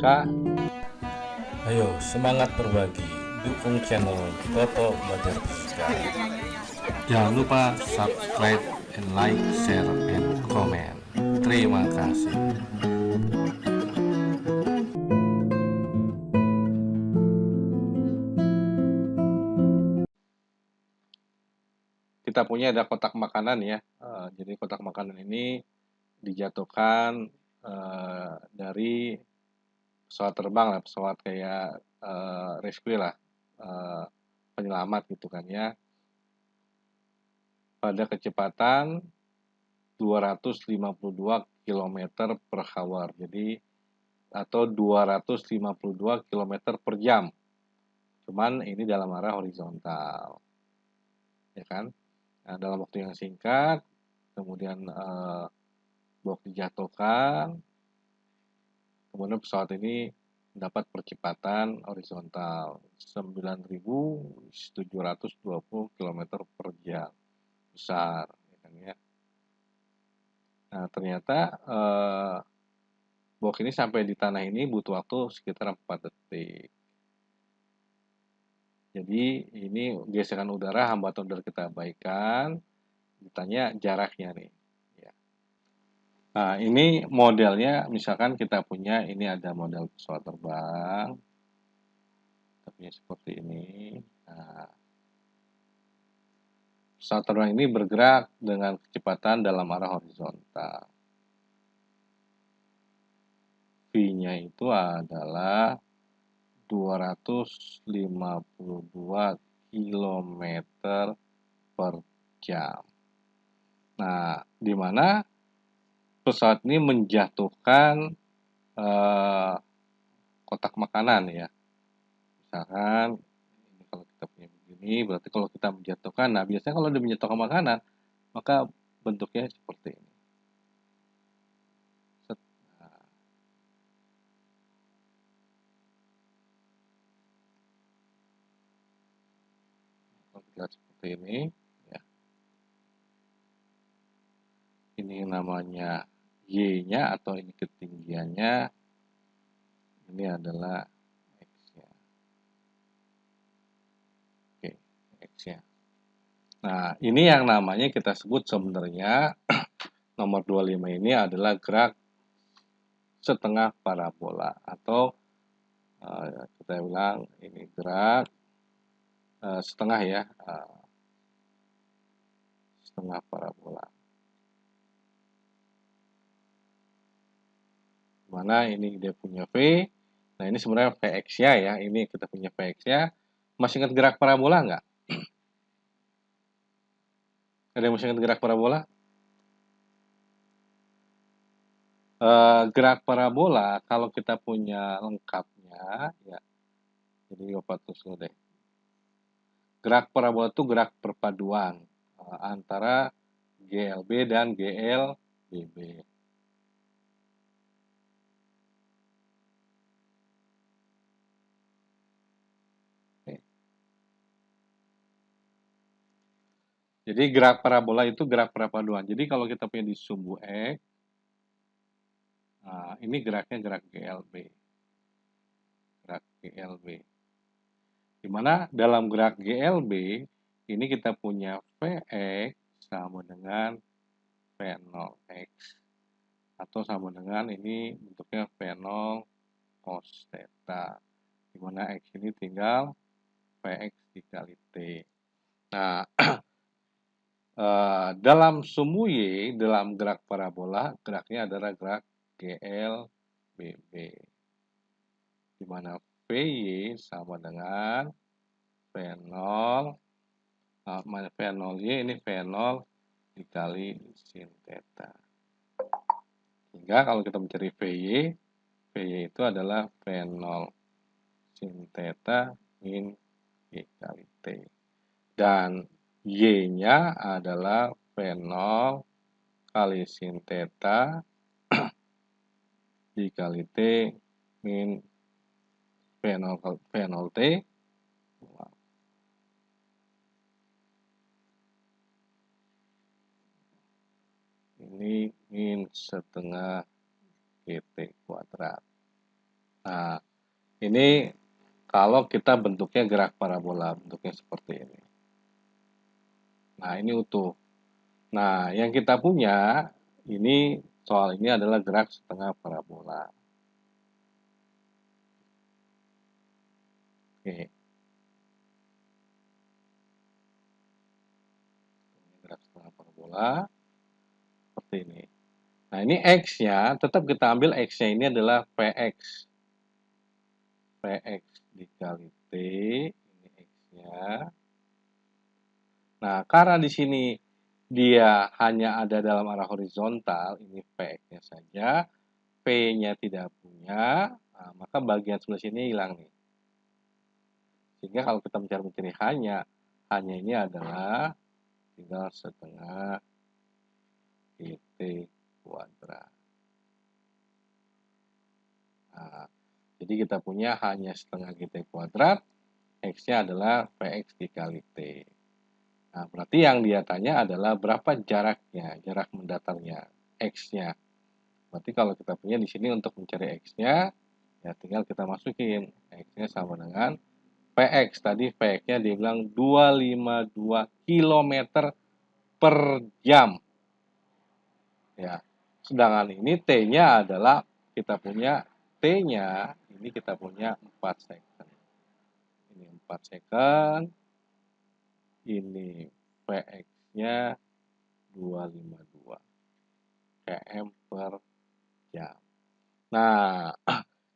Kak. Ayo semangat berbagi, dukung channel Toto Belajar Fisika. Jangan lupa subscribe and like, share, and comment. Terima kasih. Kita punya ada kotak makanan ya. Jadi kotak makanan ini dijatuhkan dari pesawat terbang lah, pesawat kayak rescue lah, penyelamat gitu kan ya. Pada kecepatan 252 km per hour. Jadi atau 252 km per jam. Cuman ini dalam arah horizontal. Ya kan? Nah, dalam waktu yang singkat, kemudian blok dijatuhkan, kemudian pesawat ini mendapat percepatan horizontal 9.720 km per jam. Besar, ya kan ya. Nah, ternyata blok ini sampai di tanah ini butuh waktu sekitar 4 detik. Jadi ini gesekan udara, hambatan udara kita abaikan, ditanya jaraknya nih. Ya. Nah, ini modelnya, misalkan kita punya, ini ada model pesawat terbang, tapi seperti ini. Nah, pesawat terbang ini bergerak dengan kecepatan dalam arah horizontal. V-nya itu adalah 252 km per jam. Nah, di mana pesawat ini menjatuhkan kotak makanan ya. Misalkan ini kalau kita punya begini, berarti kalau kita menjatuhkan, nah biasanya kalau dia menjatuhkan makanan, maka bentuknya seperti ini. Nah, kalau kita lihat seperti ini, ya. Ini namanya Y-nya atau ini ketinggiannya, ini adalah X-nya. Oke, X-nya. Nah, ini yang namanya kita sebut sebenarnya nomor 25 ini adalah gerak setengah parabola atau kita bilang ini gerak setengah ya, setengah parabola. Mana ini dia punya V, nah ini sebenarnya Vx-nya ya, ini kita punya Vx-nya. Masih ingat gerak parabola nggak? Ada yang masih ingat gerak parabola? Gerak parabola kalau kita punya lengkapnya ya, jadi Bapak tulis dulu deh. Gerak parabola itu gerak perpaduan antara GLB dan GLBB. Oke. Jadi gerak parabola itu gerak perpaduan. Jadi kalau kita punya di sumbu X, nah, ini geraknya gerak GLB. Gerak GLB. Di mana dalam gerak GLB ini kita punya Vx sama dengan V0x atau sama dengan ini bentuknya V0 cos theta, di mana x ini tinggal Vx dikali T. Nah, dalam sumbu Y, dalam gerak parabola, geraknya adalah gerak GLBB, di mana Vy sama dengan V0, V0Y ini V0 dikali sin theta. Sehingga kalau kita mencari Vy itu adalah V0 sin theta min Y kali T. Dan Y-nya adalah V0 kali sin theta dikali T min V0 T. Ini min setengah GT kuadrat. Nah, ini kalau kita bentuknya gerak parabola, bentuknya seperti ini. Nah, ini utuh. Nah, yang kita punya, ini soal ini adalah gerak setengah parabola. Oke. Gerak setengah parabola, seperti ini. Nah, ini X-nya, tetap kita ambil X-nya ini adalah Px. Px dikali T, ini X-nya. Nah, karena di sini dia hanya ada dalam arah horizontal, ini Px-nya saja, P-nya tidak punya, nah, maka bagian sebelah sini hilang nih. Sehingga kalau kita mencari hanya ini adalah tinggal setengah GT kuadrat. Nah, jadi kita punya hanya setengah GT kuadrat, X-nya adalah Px dikali T. Nah, berarti yang dia tanya adalah berapa jaraknya, jarak mendatarnya, X-nya. Berarti kalau kita punya di sini untuk mencari X-nya, ya tinggal kita masukin. X-nya sama dengan Px. Tadi Px-nya dia bilang 252 km per jam. Ya. Sedangkan ini T-nya adalah kita punya T-nya, ini kita punya 4 second. Ini 4 second. Ini Px-nya 252 km per jam. Nah,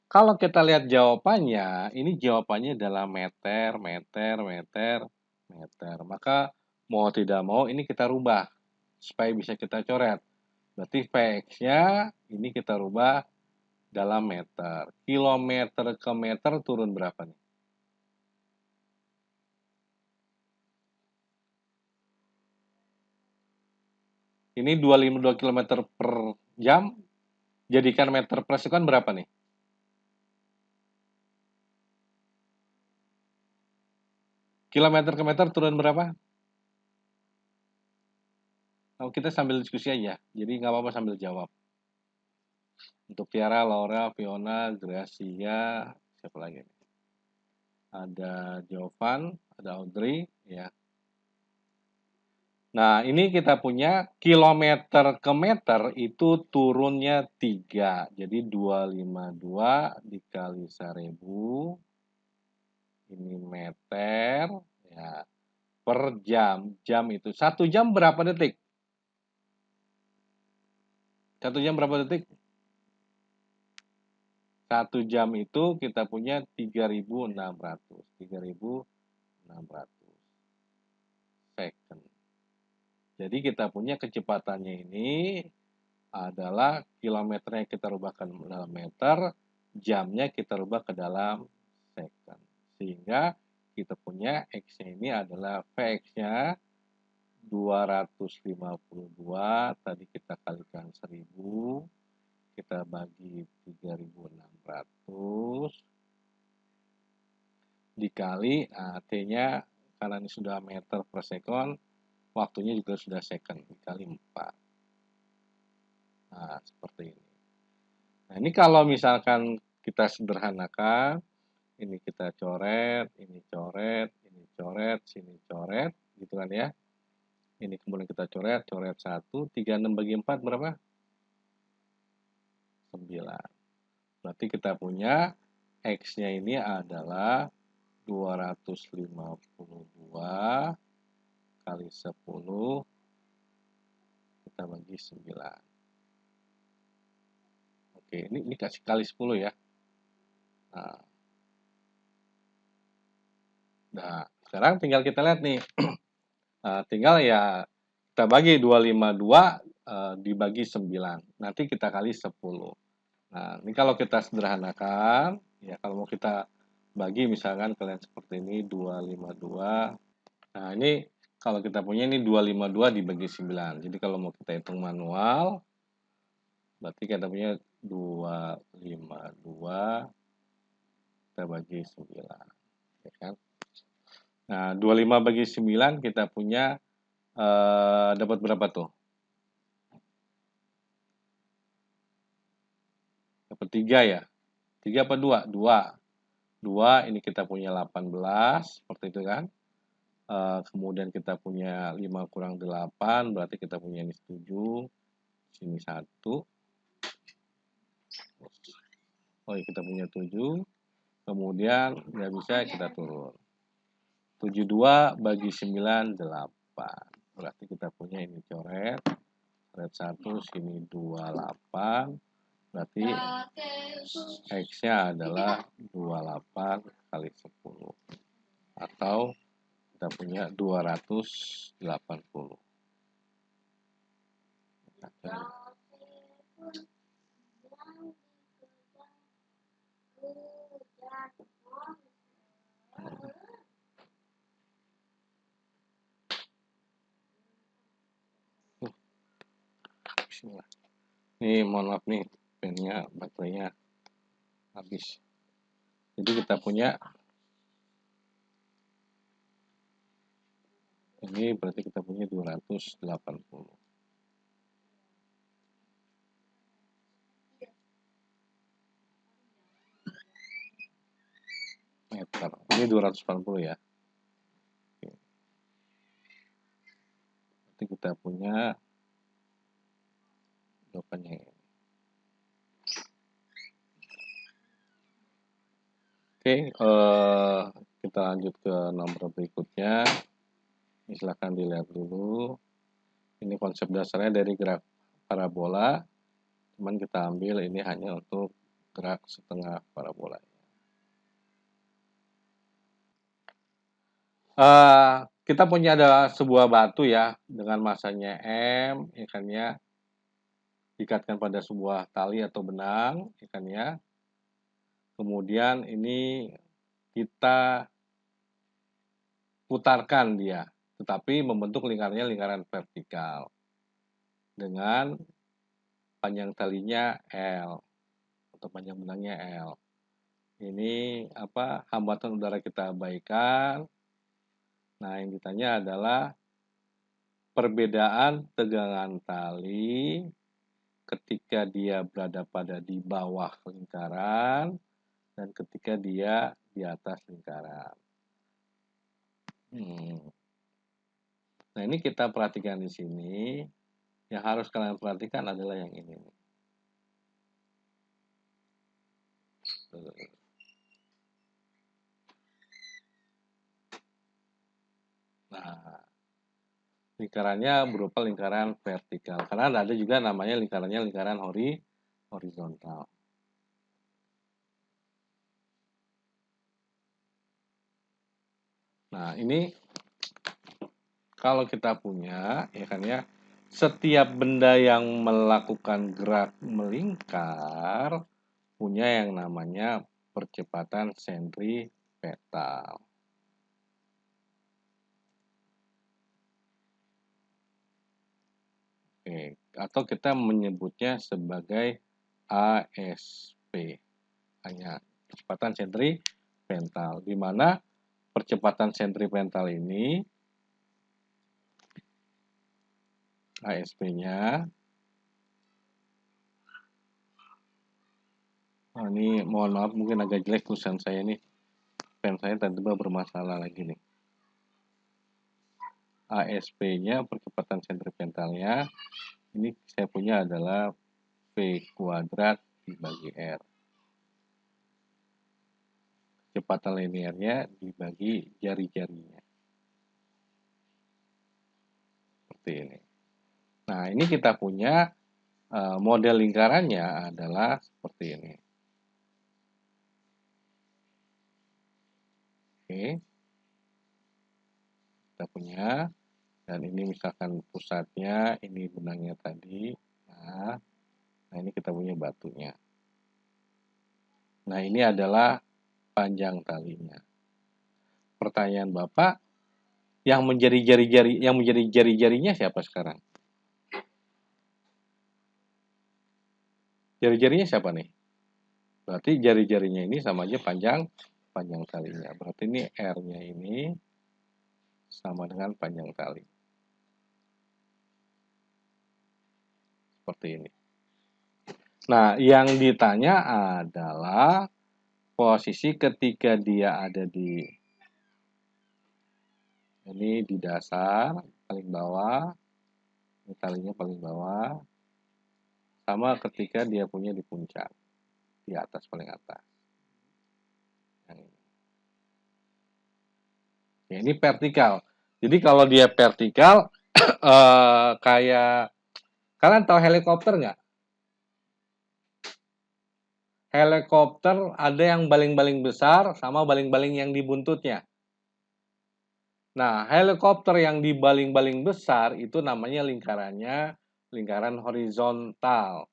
kalau kita lihat jawabannya, ini jawabannya adalah meter, meter, meter, meter. Maka mau tidak mau ini kita rubah supaya bisa kita coret. Berarti Px-nya ini kita rubah dalam meter. Kilometer ke meter turun berapa nih? Ini 252 km per jam. Jadikan meter per sekon berapa nih? Kilometer ke meter turun berapa? Nah, kita sambil diskusi aja. Jadi nggak apa-apa sambil jawab. Untuk Tiara, Laura, Fiona, Gracia, siapa lagi? Ada Jovan, ada Audrey, ya. Nah, ini kita punya kilometer ke meter itu turunnya 3. Jadi 252 dikali 1000. Ini meter, ya. Per jam. Jam itu. 1 jam berapa detik? 1 jam berapa detik? 1 jam itu kita punya 3.600. 3.600 second. Jadi kita punya kecepatannya ini adalah kilometernya kita rubahkan dalam meter, jamnya kita rubah ke dalam second. Sehingga kita punya X-nya ini adalah Vx-nya 252, tadi kita kalikan 1000, kita bagi 3.600, dikali, nah, T-nya karena ini sudah meter per second, waktunya juga sudah second, dikali 4. Nah, seperti ini. Nah, ini kalau misalkan kita sederhanakan, ini kita coret, ini coret, ini coret, sini coret, gitu kan ya. Ini kemudian kita coret, coret 1, 36 bagi 4 berapa? 9. Berarti kita punya X-nya ini adalah 252 kali 10, kita bagi 9. Oke, ini kasih kali 10 ya. Nah, sekarang tinggal kita lihat nih. Tinggal ya kita bagi 252 dibagi 9. Nanti kita kali 10. Nah, ini kalau kita sederhanakan, ya kalau mau kita bagi misalkan kalian seperti ini 252. Nah, ini kalau kita punya ini 252 dibagi 9. Jadi kalau mau kita hitung manual, berarti kita punya 252 kita bagi 9. Ya kan? Nah, 25 bagi 9 kita punya dapat berapa tuh? Dapat 3 ya. 3 apa 2? 2. 2 ini kita punya 18, seperti itu kan. Kemudian kita punya 5 kurang 8, berarti kita punya ini 7, sini 1. Oh, kita punya 7. Kemudian nggak bisa kita turun. 72 bagi 9, 8. Berarti kita punya ini coret. Coret 1, sini 28. Berarti X-nya adalah 28 kali 10. Atau kita punya 280. Bismillah. Nih, mohon maaf nih, pennya baterainya habis. Jadi kita punya ini berarti kita punya 280 meter. Ini 280 ya. Berarti kita punya jawabannya ini. Oke, kita lanjut ke nomor berikutnya. Ini silahkan dilihat dulu. Ini konsep dasarnya dari gerak parabola. Cuman kita ambil ini hanya untuk gerak setengah parabola. Kita punya ada sebuah batu ya dengan masanya M, ikannya diikatkan pada sebuah tali atau benang, ikannya. Kemudian ini kita putarkan dia, tetapi membentuk lingkarannya lingkaran vertikal dengan panjang talinya L atau panjang benangnya L. Ini apa? Hambatan udara kita abaikan. Nah, yang ditanya adalah perbedaan tegangan tali ketika dia berada pada di bawah lingkaran dan ketika dia di atas lingkaran. Nah, ini kita perhatikan di sini. Yang harus kalian perhatikan adalah yang ini. Nah, lingkarannya berupa lingkaran vertikal. Karena ada juga namanya lingkarannya lingkaran horizontal. Nah, ini kalau kita punya, ya kan ya, setiap benda yang melakukan gerak melingkar punya yang namanya percepatan sentripetal. Oke, atau kita menyebutnya sebagai ASP, hanya percepatan sentripetal, di mana percepatan sentripetal ini ASP-nya, ini mohon maaf mungkin agak jelek tulisan saya nih, pen saya tiba-tiba bermasalah lagi nih. ASP-nya percepatan sentripetalnya ini saya punya adalah P kuadrat dibagi R. Kecepatan linearnya dibagi jari-jarinya. Seperti ini. Nah, ini kita punya model lingkarannya adalah seperti ini. Oke. Kita punya, dan ini misalkan pusatnya, ini benangnya tadi. Nah, ini kita punya batunya. Nah, ini adalah panjang talinya. Pertanyaan Bapak, yang menjadi jari-jarinya siapa sekarang? Jari-jarinya siapa nih? Berarti jari-jarinya ini sama aja panjang talinya. Berarti ini R-nya ini sama dengan panjang tali. Seperti ini. Nah, yang ditanya adalah posisi ketika dia ada di ini di dasar paling bawah, ini talinya paling bawah, sama ketika dia punya di puncak, di atas paling atas. Yang ini. Ya, ini vertikal. Jadi kalau dia vertikal, kayak kalian tahu helikopter nggak? Helikopter ada yang baling-baling besar sama baling-baling yang di buntutnya. Nah, helikopter yang di baling-baling besar itu namanya lingkarannya lingkaran horizontal.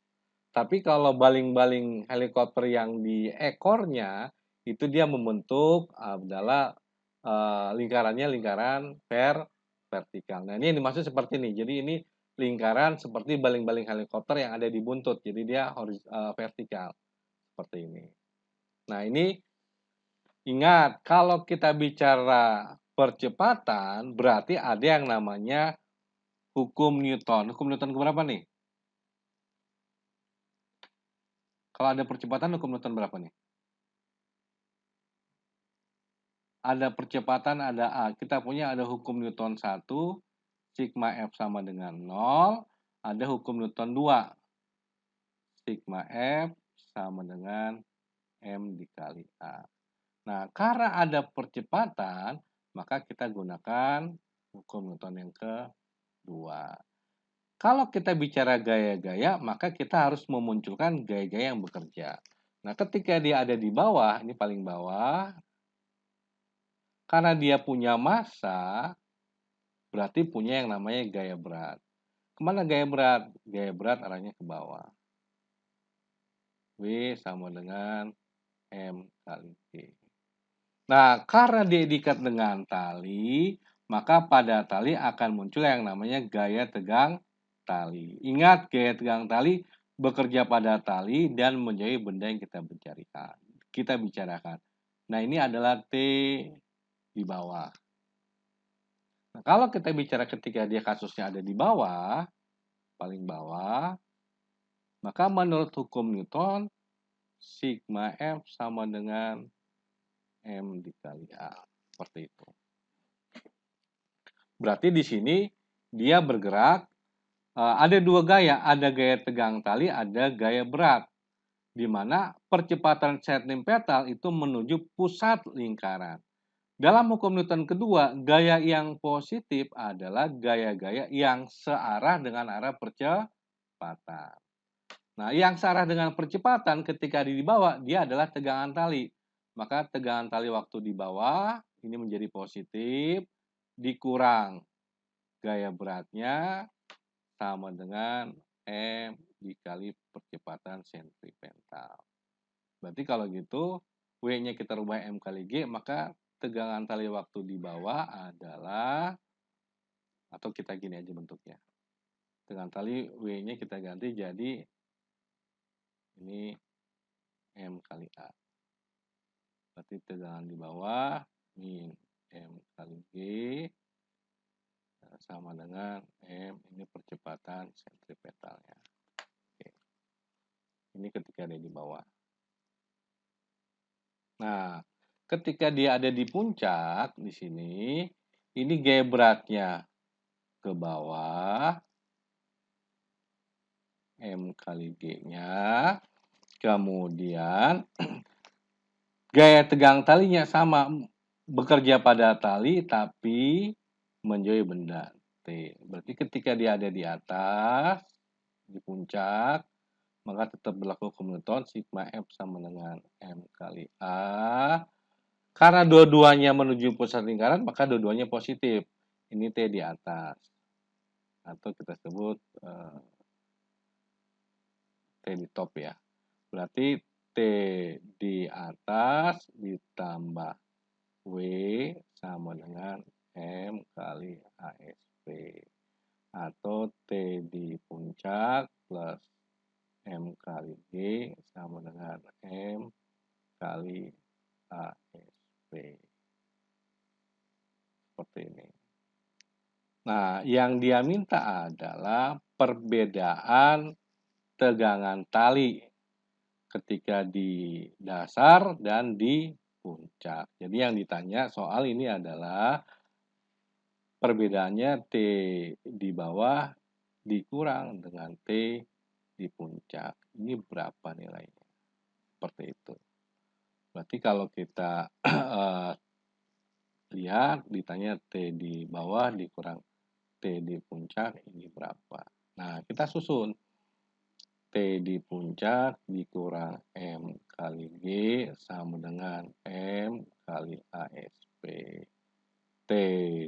Tapi kalau baling-baling helikopter yang di ekornya itu dia membentuk adalah lingkarannya lingkaran vertikal. Nah, ini yang dimaksud seperti ini. Jadi ini lingkaran seperti baling-baling helikopter yang ada di buntut. Jadi dia vertikal seperti ini. Nah, ini ingat kalau kita bicara percepatan berarti ada yang namanya hukum Newton. Hukum Newton keberapa nih? Kalau ada percepatan hukum Newton berapa nih? Ada percepatan, ada A. Kita punya ada hukum Newton 1, sigma F sama dengan 0. Ada hukum Newton 2, sigma F sama dengan M dikali A. Nah, karena ada percepatan, maka kita gunakan hukum Newton yang kedua. Kalau kita bicara gaya-gaya, maka kita harus memunculkan gaya-gaya yang bekerja. Nah, ketika dia ada di bawah, ini paling bawah, karena dia punya massa, berarti punya yang namanya gaya berat. Kemana gaya berat? Gaya berat arahnya ke bawah. W sama dengan M kali G. Nah, karena dia diikat dengan tali, maka pada tali akan muncul yang namanya gaya tegang tali. Ingat, gaya tegang tali bekerja pada tali dan menjadi benda yang kita bicarakan. Nah, ini adalah T di bawah. Nah, kalau kita bicara ketika dia kasusnya ada di bawah, paling bawah, maka menurut hukum Newton, sigma F sama dengan M dikali A. Seperti itu. Berarti di sini dia bergerak, ada dua gaya, ada gaya tegang tali, ada gaya berat. Di mana percepatan sentripetal itu menuju pusat lingkaran. Dalam hukum Newton kedua, gaya yang positif adalah gaya-gaya yang searah dengan arah percepatan. Nah, yang searah dengan percepatan ketika di bawah, dia adalah tegangan tali. Maka tegangan tali waktu di bawah, ini menjadi positif, dikurang gaya beratnya sama dengan M dikali percepatan sentripetal. Berarti kalau gitu, W-nya kita rubah M kali G, maka tegangan tali waktu di bawah adalah, atau kita gini aja bentuknya. Tegangan tali W-nya kita ganti jadi ini M kali A. Berarti tegangan di bawah min M kali G sama dengan M, ini percepatan sentripetalnya. Oke. Ini ketika dia di bawah. Nah, ketika dia ada di puncak di sini, ini gaya beratnya ke bawah, M kali G-nya, kemudian gaya tegang talinya sama, bekerja pada tali tapi menjauhi benda T. Berarti ketika dia ada di atas, di puncak, maka tetap berlaku hukum Newton, sigma F sama dengan M kali A. Karena dua-duanya menuju pusat lingkaran, maka dua-duanya positif. Ini T di atas. Atau kita sebut T di top ya. Berarti T di atas ditambah W sama dengan M kali ASP. Atau T di puncak plus M kali G sama dengan M kali ASP. Seperti ini. Nah, yang dia minta adalah perbedaan tegangan tali ketika di dasar dan di puncak. Jadi yang ditanya soal ini adalah perbedaannya T di bawah dikurang dengan T di puncak. Ini berapa nilainya? Seperti itu. Berarti kalau kita lihat ditanya T di bawah dikurang T di puncak ini berapa. Nah, kita susun. T di puncak dikurang M kali G sama dengan M kali ASP. T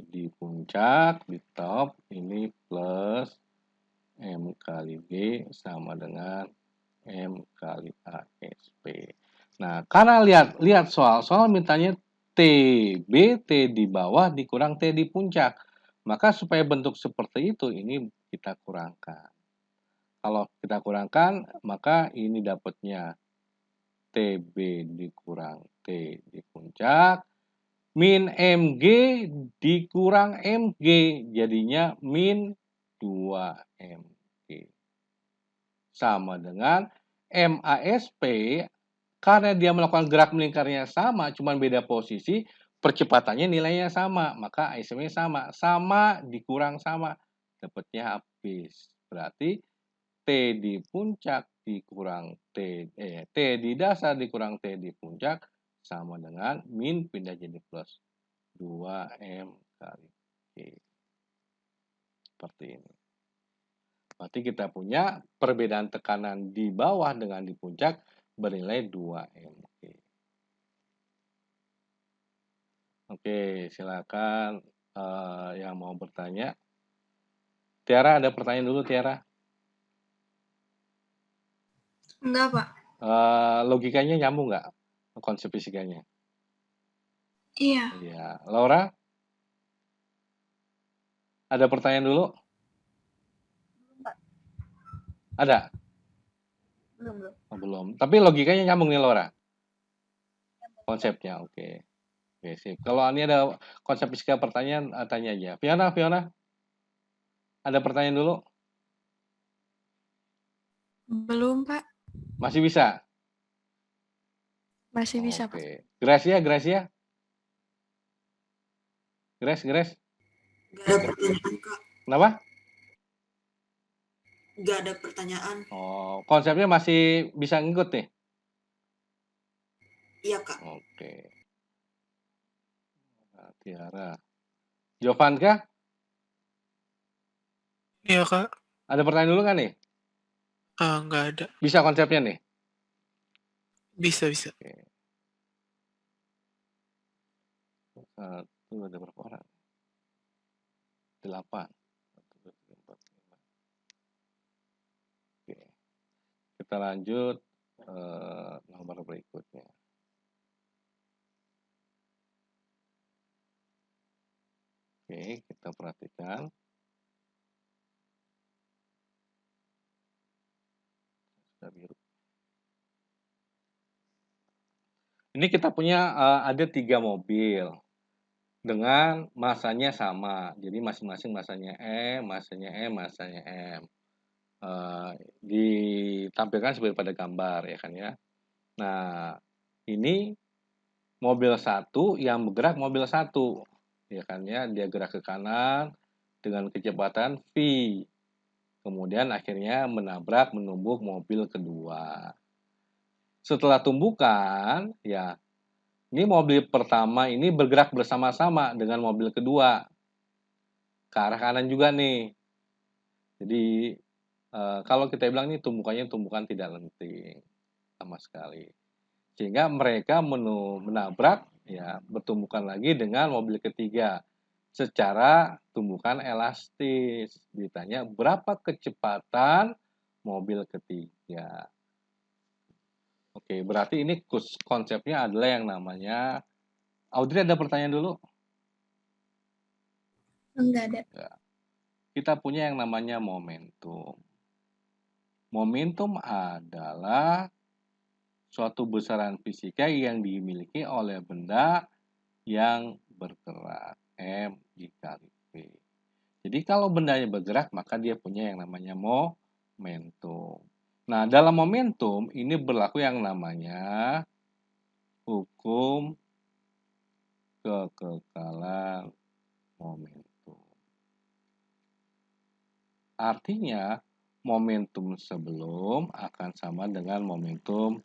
di puncak, di top, ini plus M kali G sama dengan M kali ASP. Nah, karena lihat soal mintanya TB, T di bawah dikurang T di puncak. Maka supaya bentuk seperti itu, ini kita kurangkan. Kalau kita kurangkan, maka ini dapatnya TB dikurang T di puncak, min MG dikurang MG, jadinya min 2MG. Sama dengan MASP, karena dia melakukan gerak melingkarnya sama, cuman beda posisi, percepatannya nilainya sama, maka ASP-nya sama. Sama dikurang sama, dapatnya habis. Berarti T di puncak dikurang T di dasar dikurang T di puncak sama dengan min pindah jadi plus 2M kali G. Seperti ini. Berarti kita punya perbedaan tekanan di bawah dengan di puncak bernilai 2MG. Oke, silakan yang mau bertanya. Tiara, ada pertanyaan dulu, Tiara? Enggak, Pak. Logikanya nyambung nggak? Konsep fisikanya? Iya. Iya. Laura? Ada pertanyaan dulu? Ada? Belum. Oh, belum. Tapi logikanya nyambung nih, Laura? Konsepnya, oke. Oke, sip. Kalau ini ada konsep fisika pertanyaan, tanya aja. Fiona? Ada pertanyaan dulu? Belum, Pak. Masih bisa? Masih bisa, Pak. Oke. Gracia? Grace? Gak ada pertanyaan, Kak. Kenapa? Gak ada pertanyaan. Oh, konsepnya masih bisa ngikut nih? Iya, Kak. Oke. Nah, Tiara. Jovan kah? Iya, Kak. Ada pertanyaan dulu kan nih? Nggak ada. Bisa konsepnya nih? Bisa. Oke. Satu, ada berapa orang? 8. 1, 2, 3, 4, 5. Oke. Kita lanjut nomor berikutnya. Oke, kita perhatikan. Sudah biru. Ini kita punya ada 3 mobil dengan masanya sama. Jadi masing-masing masanya M, masanya M. Ditampilkan sebagai pada gambar ya kan ya. Nah, ini mobil 1 yang bergerak mobil 1 ya kan ya, dia gerak ke kanan dengan kecepatan V. Kemudian akhirnya menumbuk mobil kedua. Setelah tumbukan, ya, ini mobil pertama ini bergerak bersama-sama dengan mobil kedua ke arah kanan juga nih. Jadi kalau kita bilang ini tumbukannya tumbukan tidak lenting sama sekali. Sehingga mereka menabrak, ya, bertumbukan lagi dengan mobil ketiga secara tumbukan elastis. Ditanya berapa kecepatan mobil ketiga. Oke, berarti ini konsepnya adalah yang namanya, Audrey ada pertanyaan dulu? Enggak ada. Ya. Kita punya yang namanya momentum. Momentum adalah suatu besaran fisika yang dimiliki oleh benda yang bergerak, M dikali V. Jadi kalau bendanya bergerak, maka dia punya yang namanya momentum. Nah, dalam momentum ini berlaku yang namanya hukum kekekalan momentum. Artinya, momentum sebelum akan sama dengan momentum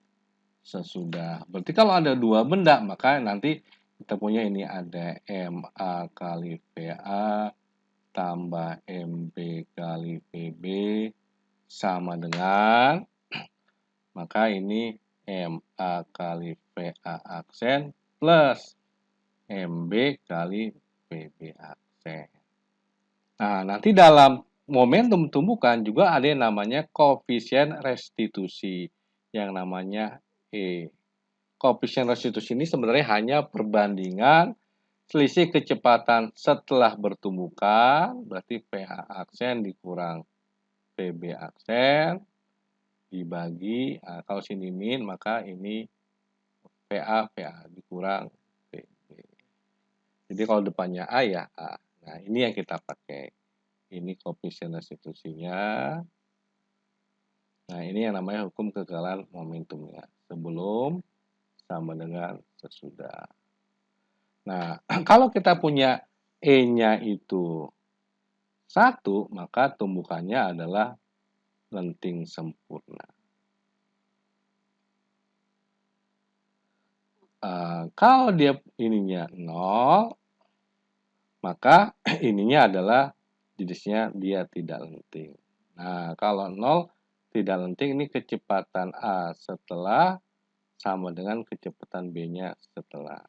sesudah. Berarti kalau ada dua benda, maka nanti kita punya ini ada MA kali VA tambah MB kali VB sama dengan, maka ini MA kali VA aksen plus MB kali VB aksen. Nah, nanti dalam momentum tumbukan juga ada yang namanya koefisien restitusi, yang namanya E. Koefisien restitusi ini sebenarnya hanya perbandingan selisih kecepatan setelah bertumbukan, berarti PH aksen dikurang PB aksen, dibagi, kalau sini min, maka ini PA dikurang PB. Jadi kalau depannya A ya A. Nah, ini yang kita pakai. Ini koefisien restitusinya. Nah, ini yang namanya hukum kekekalan momentumnya. Sebelum sama dengan sesudah. Nah, kalau kita punya E-nya itu 1, maka tumbukannya adalah lenting sempurna. Kalau dia ininya 0, maka ininya adalah jenisnya dia tidak lenting. Nah, kalau 0 tidak lenting, ini kecepatan A setelah sama dengan kecepatan B-nya setelah.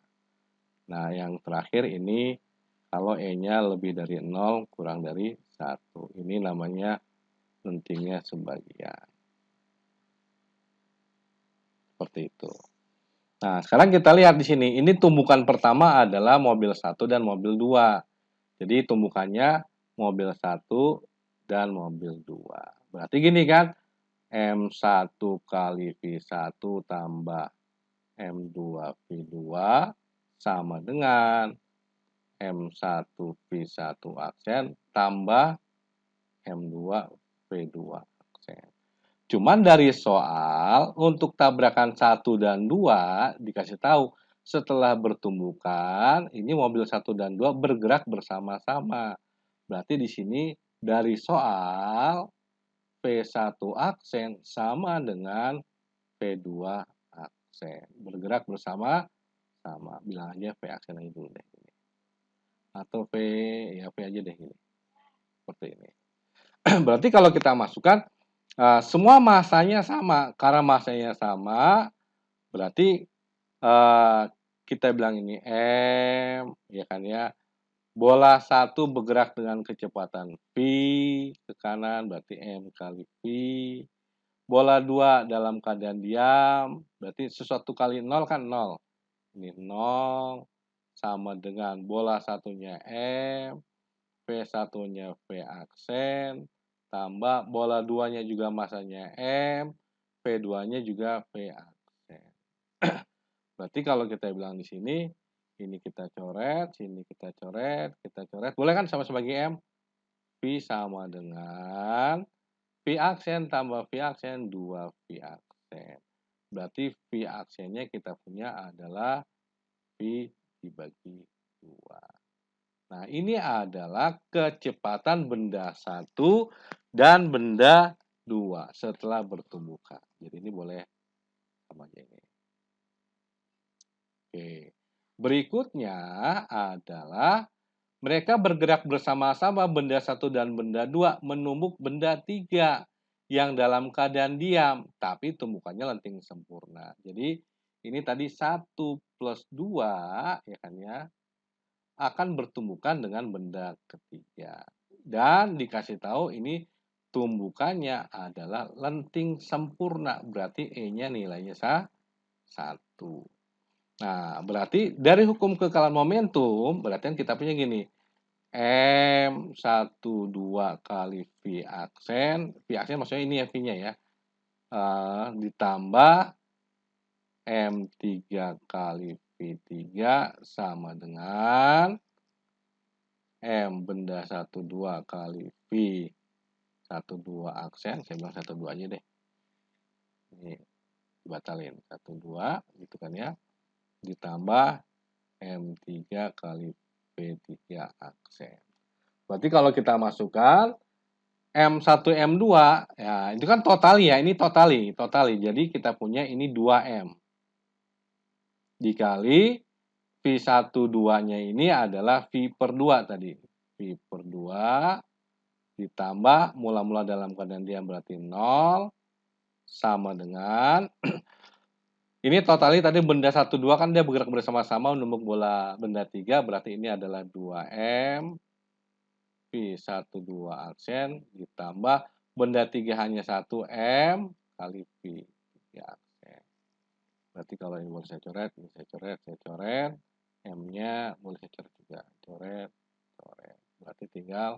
Nah, yang terakhir ini kalau E-nya lebih dari 0 kurang dari 1. Ini namanya lentingnya sebagian. Seperti itu. Nah, sekarang kita lihat di sini. Ini tumbukan pertama adalah mobil 1 dan mobil 2. Jadi tumbukannya mobil 1 dan mobil 2. Berarti gini kan, M1 kali V1 tambah M2 V2 sama dengan M1 V1 aksen tambah M2 V2 aksen. Cuman dari soal, untuk tabrakan 1 dan 2 dikasih tahu setelah bertumbukan, ini mobil 1 dan 2 bergerak bersama-sama. Berarti di sini dari soal V1 aksen sama dengan V2 aksen. Bergerak bersama-sama. Bilang aja V aksen aja dulu deh. Atau V, ya V aja deh ini. Seperti ini. Berarti kalau kita masukkan, semua masanya sama. Karena masanya sama, berarti kita bilang ini M, ya kan ya. Bola 1 bergerak dengan kecepatan V ke kanan, berarti M kali V. Bola 2 dalam keadaan diam, berarti sesuatu kali 0 kan 0. Ini 0 sama dengan bola satunya M, V1-nya V aksen, tambah bola 2-nya juga masanya M, V2-nya juga V aksen. Berarti kalau kita bilang di sini, ini kita coret, sini kita coret, kita coret. Boleh kan sama sebagai M? V sama dengan V aksen tambah V aksen 2 V aksen. Berarti V aksennya kita punya adalah V dibagi 2. Nah, ini adalah kecepatan benda 1 dan benda 2 setelah bertumbukan. Jadi ini boleh sama aja ini. Oke. Berikutnya adalah mereka bergerak bersama-sama benda 1 dan benda 2 menumbuk benda 3 yang dalam keadaan diam, tapi tumbukannya lenting sempurna. Jadi ini tadi 1 plus 2 ya kan ya, akan bertumbukan dengan benda ketiga. Dan dikasih tahu ini tumbukannya adalah lenting sempurna, berarti E-nya nilainya 1. Nah, berarti dari hukum kekekalan momentum, berarti kan kita punya gini, M12 kali V aksen maksudnya ini ya V-nya ya, ditambah M3 kali V3 sama dengan M benda 12 kali V 12 aksen, saya bilang 12 aja deh. Ini dibatalin. 1, 2 gitu kan ya. Ditambah M3 kali P3 aksen. Berarti kalau kita masukkan M1, M2, ya itu kan totali ya, ini totali. Jadi kita punya ini 2M. Dikali V1, 2-nya ini adalah V per 2 tadi. V per 2 ditambah mula-mula dalam keadaan diam berarti 0 sama dengan ini totali tadi benda 1, 2 kan dia bergerak bersama-sama menumbuk bola benda 3 berarti ini adalah 2M V1, 2 aksen ditambah benda 3 hanya 1M kali V3 aksen. Berarti kalau ini boleh saya coret, ini saya coret, M-nya boleh saya coret juga, coret. Berarti tinggal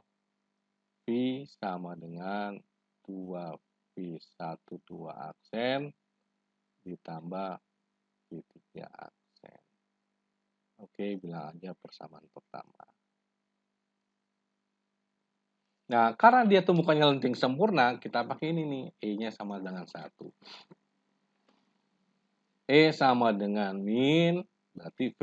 V sama dengan 2V1, 2 aksen ditambah V3 aksen. Oke, bilang aja persamaan pertama. Nah, karena dia tumbukannya lenting sempurna, kita pakai ini nih, E-nya sama dengan 1. E sama dengan min, berarti V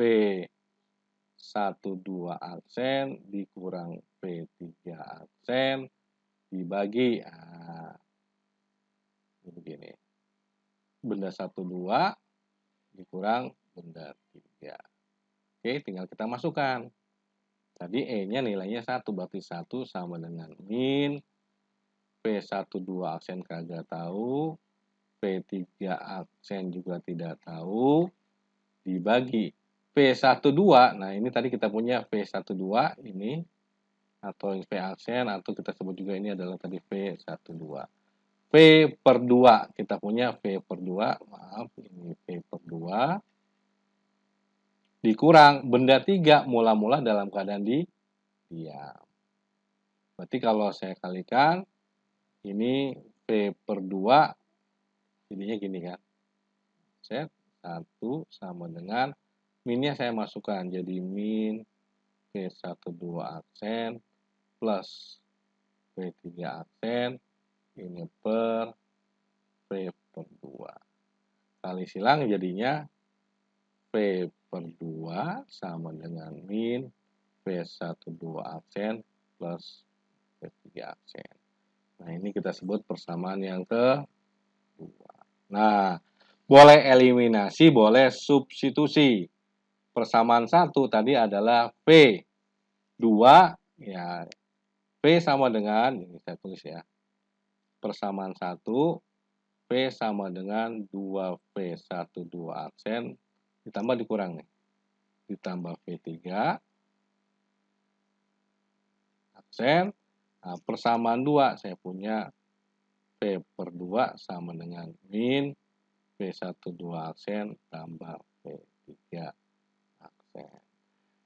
1, 2 aksen dikurang V3 aksen dibagi, nah, begini. Benda 1, 2 dikurang benda 3. Oke, tinggal kita masukkan. Tadi E-nya nilainya 1, berarti 1 sama dengan min P1, 2 aksen kagak tahu, P3 aksen juga tidak tahu, dibagi P1, 2, nah ini tadi kita punya P1, 2 ini, atau V aksen, atau kita sebut juga ini adalah tadi P1, 2. V per 2, kita punya V per 2, maaf, ini V per 2, dikurang benda 3 mula-mula dalam keadaan diam. Berarti kalau saya kalikan, ini V per 2, jadinya gini kan. Set, 1 sama dengan, minnya saya masukkan, jadi min V1, 2 aksen, plus V3 aksen, ini per V per 2. Kali silang jadinya V per 2 sama dengan min V1, 2 aksen plus V3 aksen. Nah, ini kita sebut persamaan yang kedua. Nah, boleh eliminasi, boleh substitusi. Persamaan 1 tadi adalah V. 2, ya, V sama dengan, ini saya tulis ya, persamaan 1, V sama dengan 2V1, 2 aksen, ditambah dikurang nih. Ditambah V3 aksen. Nah, persamaan 2 saya punya V per 2 sama dengan min V1, 2 aksen tambah V3 aksen.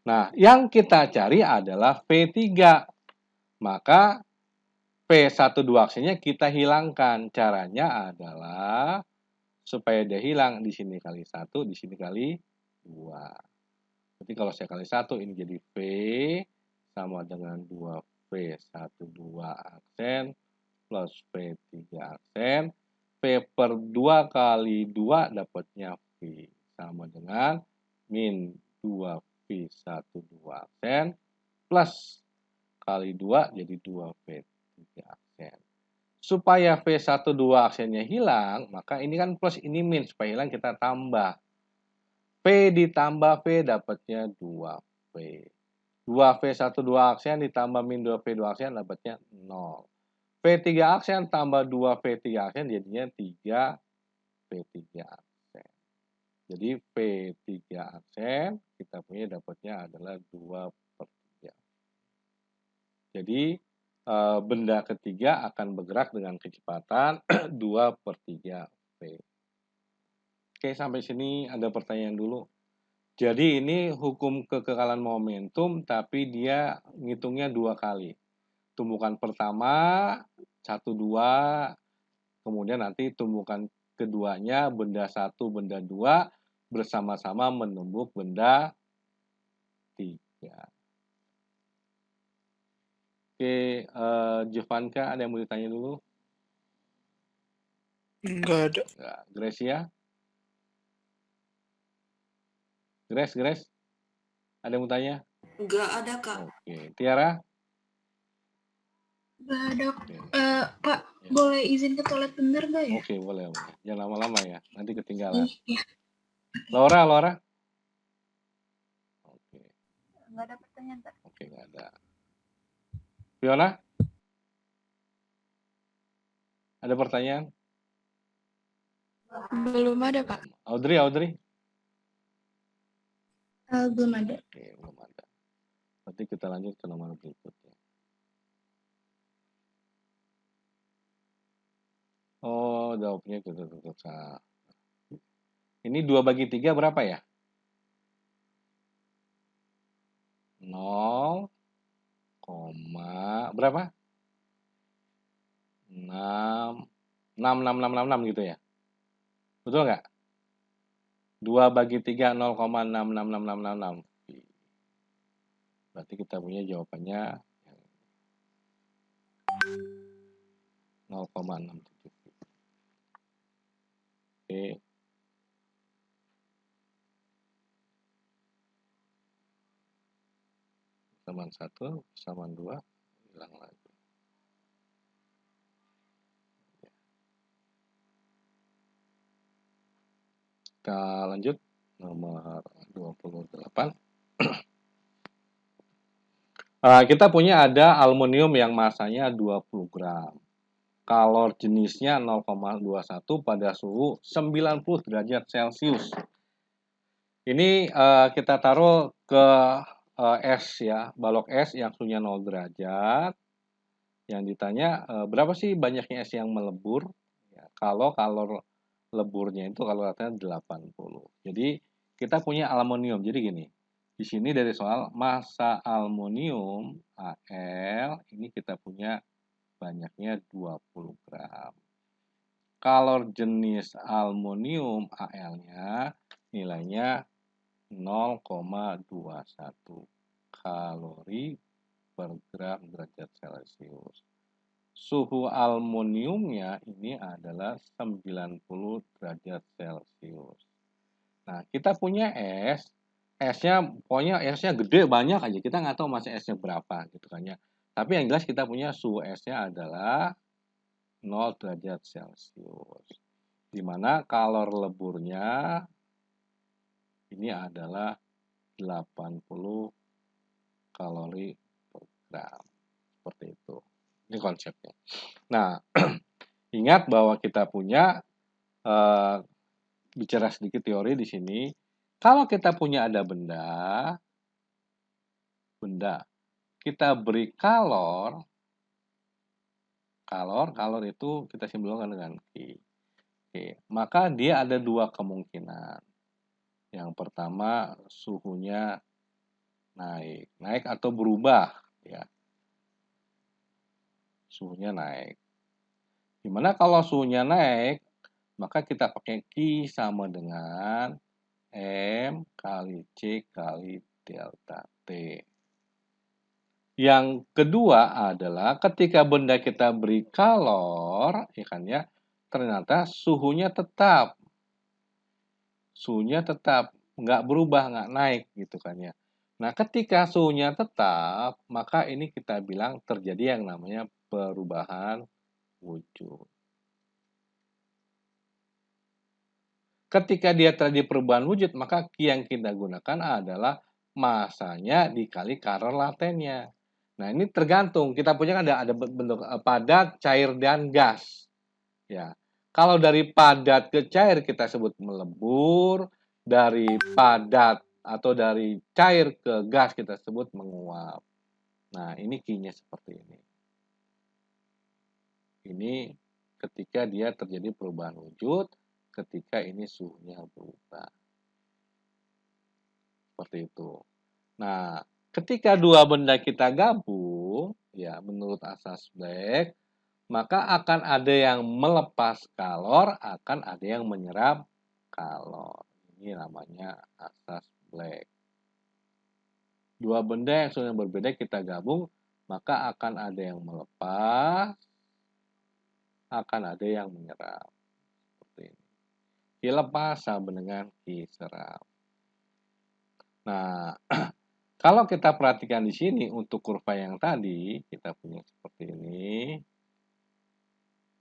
Nah, yang kita cari adalah V3. Maka V1, 2 aksennya kita hilangkan. Caranya adalah supaya dia hilang, di sini kali 1, di sini kali 2. Jadi kalau saya kali 1, ini jadi V sama dengan 2V1, 2 aksen plus V3 aksen. V per 2 kali 2 dapatnya V sama dengan min 2V1, 2 aksen plus kali 2 jadi 2V3 aksen. Supaya V1, 2 aksennya hilang, maka ini kan plus, ini min. Supaya hilang kita tambah. V ditambah V dapatnya 2V. 2V1, 2 aksen ditambah min 2V, 2 aksen dapatnya 0. V3 aksen tambah 2V3 aksen jadinya 3V3 aksen. Jadi V3 aksen kita punya dapatnya adalah 2/3. Jadi benda ketiga akan bergerak dengan kecepatan 2/3 V. Oke, sampai sini ada pertanyaan dulu. Jadi ini hukum kekekalan momentum, tapi dia ngitungnya 2 kali. Tumbukan pertama 1, 2, kemudian nanti tumbukan keduanya benda 1, benda 2 bersama-sama menumbuk benda 3. Oke, Jovanka ada yang mau ditanya dulu? Nggak ada. Enggak. Gracia? Grace? Ada yang mau tanya? Nggak ada, Kak. Oke. Tiara? Nggak ada. Oke. Pak, Ya. boleh izin ke toilet bentar nggak ya? Oke, boleh. Jangan lama-lama ya. Nanti ketinggalan. Iya. Laura? Oke. Nggak ada pertanyaan, Pak. Oke, nggak ada. Fiona? Ada pertanyaan? Belum ada, Pak. Audrey? Belum ada. Oke, belum ada. Berarti kita lanjut ke nomor berikutnya. Oh, jawabnya kita salah. Ini 2/3 berapa ya? 0, berapa? 6 gitu ya? Betul nggak? 2/3 0,66666. Berarti kita punya jawabannya 0,67. Oke. Persamaan 1, persamaan 2, hilang lagi. Kita lanjut nomor 28. Kita punya ada aluminium yang masanya 20 gram. Kalor jenisnya 0,21 pada suhu 90 derajat Celcius. Ini kita taruh ke es ya, balok es yang suhunya 0 derajat. Yang ditanya berapa sih banyaknya es yang melebur? Ya, kalau kalor leburnya itu kalau katanya 80. Jadi kita punya aluminium. Jadi gini, di sini dari soal massa aluminium Al ini kita punya banyaknya 20 gram. Kalor jenis aluminium Al-nya nilainya 0,21 kalori per gram derajat Celcius. Suhu aluminiumnya ini adalah 90 derajat Celcius. Nah, kita punya esnya pokoknya esnya gede banyak aja. Kita nggak tahu masih esnya berapa gitu kan ya. Tapi yang jelas kita punya suhu esnya adalah 0 derajat Celcius. Di mana kalor leburnya ini adalah 80 kalori per gram. Seperti itu. Ini konsepnya. Nah, ingat bahwa kita punya bicara sedikit teori di sini. Kalau kita punya ada benda, kita beri kalor itu kita simbolkan dengan Q. Oke, maka dia ada dua kemungkinan. Yang pertama suhunya naik atau berubah ya. Suhunya naik. Dimana kalau suhunya naik, maka kita pakai Q sama dengan M kali C kali delta T. Yang kedua adalah ketika benda kita beri kalor, ya kan ya, ternyata suhunya tetap. Suhunya tetap, nggak berubah, nggak naik gitu kan ya. Nah, ketika suhunya tetap, maka ini kita bilang terjadi yang namanya perubahan wujud. Ketika dia terjadi perubahan wujud, maka Q yang kita gunakan adalah masanya dikali kalor latennya. Nah, ini tergantung. Kita punya kan ada bentuk padat, cair, dan gas. Ya. Kalau dari padat ke cair kita sebut melebur, dari padat atau dari cair ke gas kita sebut menguap. Nah, ini Q-nya seperti ini. Ini ketika dia terjadi perubahan wujud, ketika ini suhunya berubah. Seperti itu. Nah, ketika dua benda kita gabung, ya menurut asas Black, maka akan ada yang melepas kalor, akan ada yang menyerap kalor. Ini namanya asas Black. Dua benda yang sudah berbeda kita gabung, maka akan ada yang melepas, akan ada yang menyerap. Ki lepas sama dengan Ki serap. Nah, kalau kita perhatikan di sini untuk kurva yang tadi, kita punya seperti ini.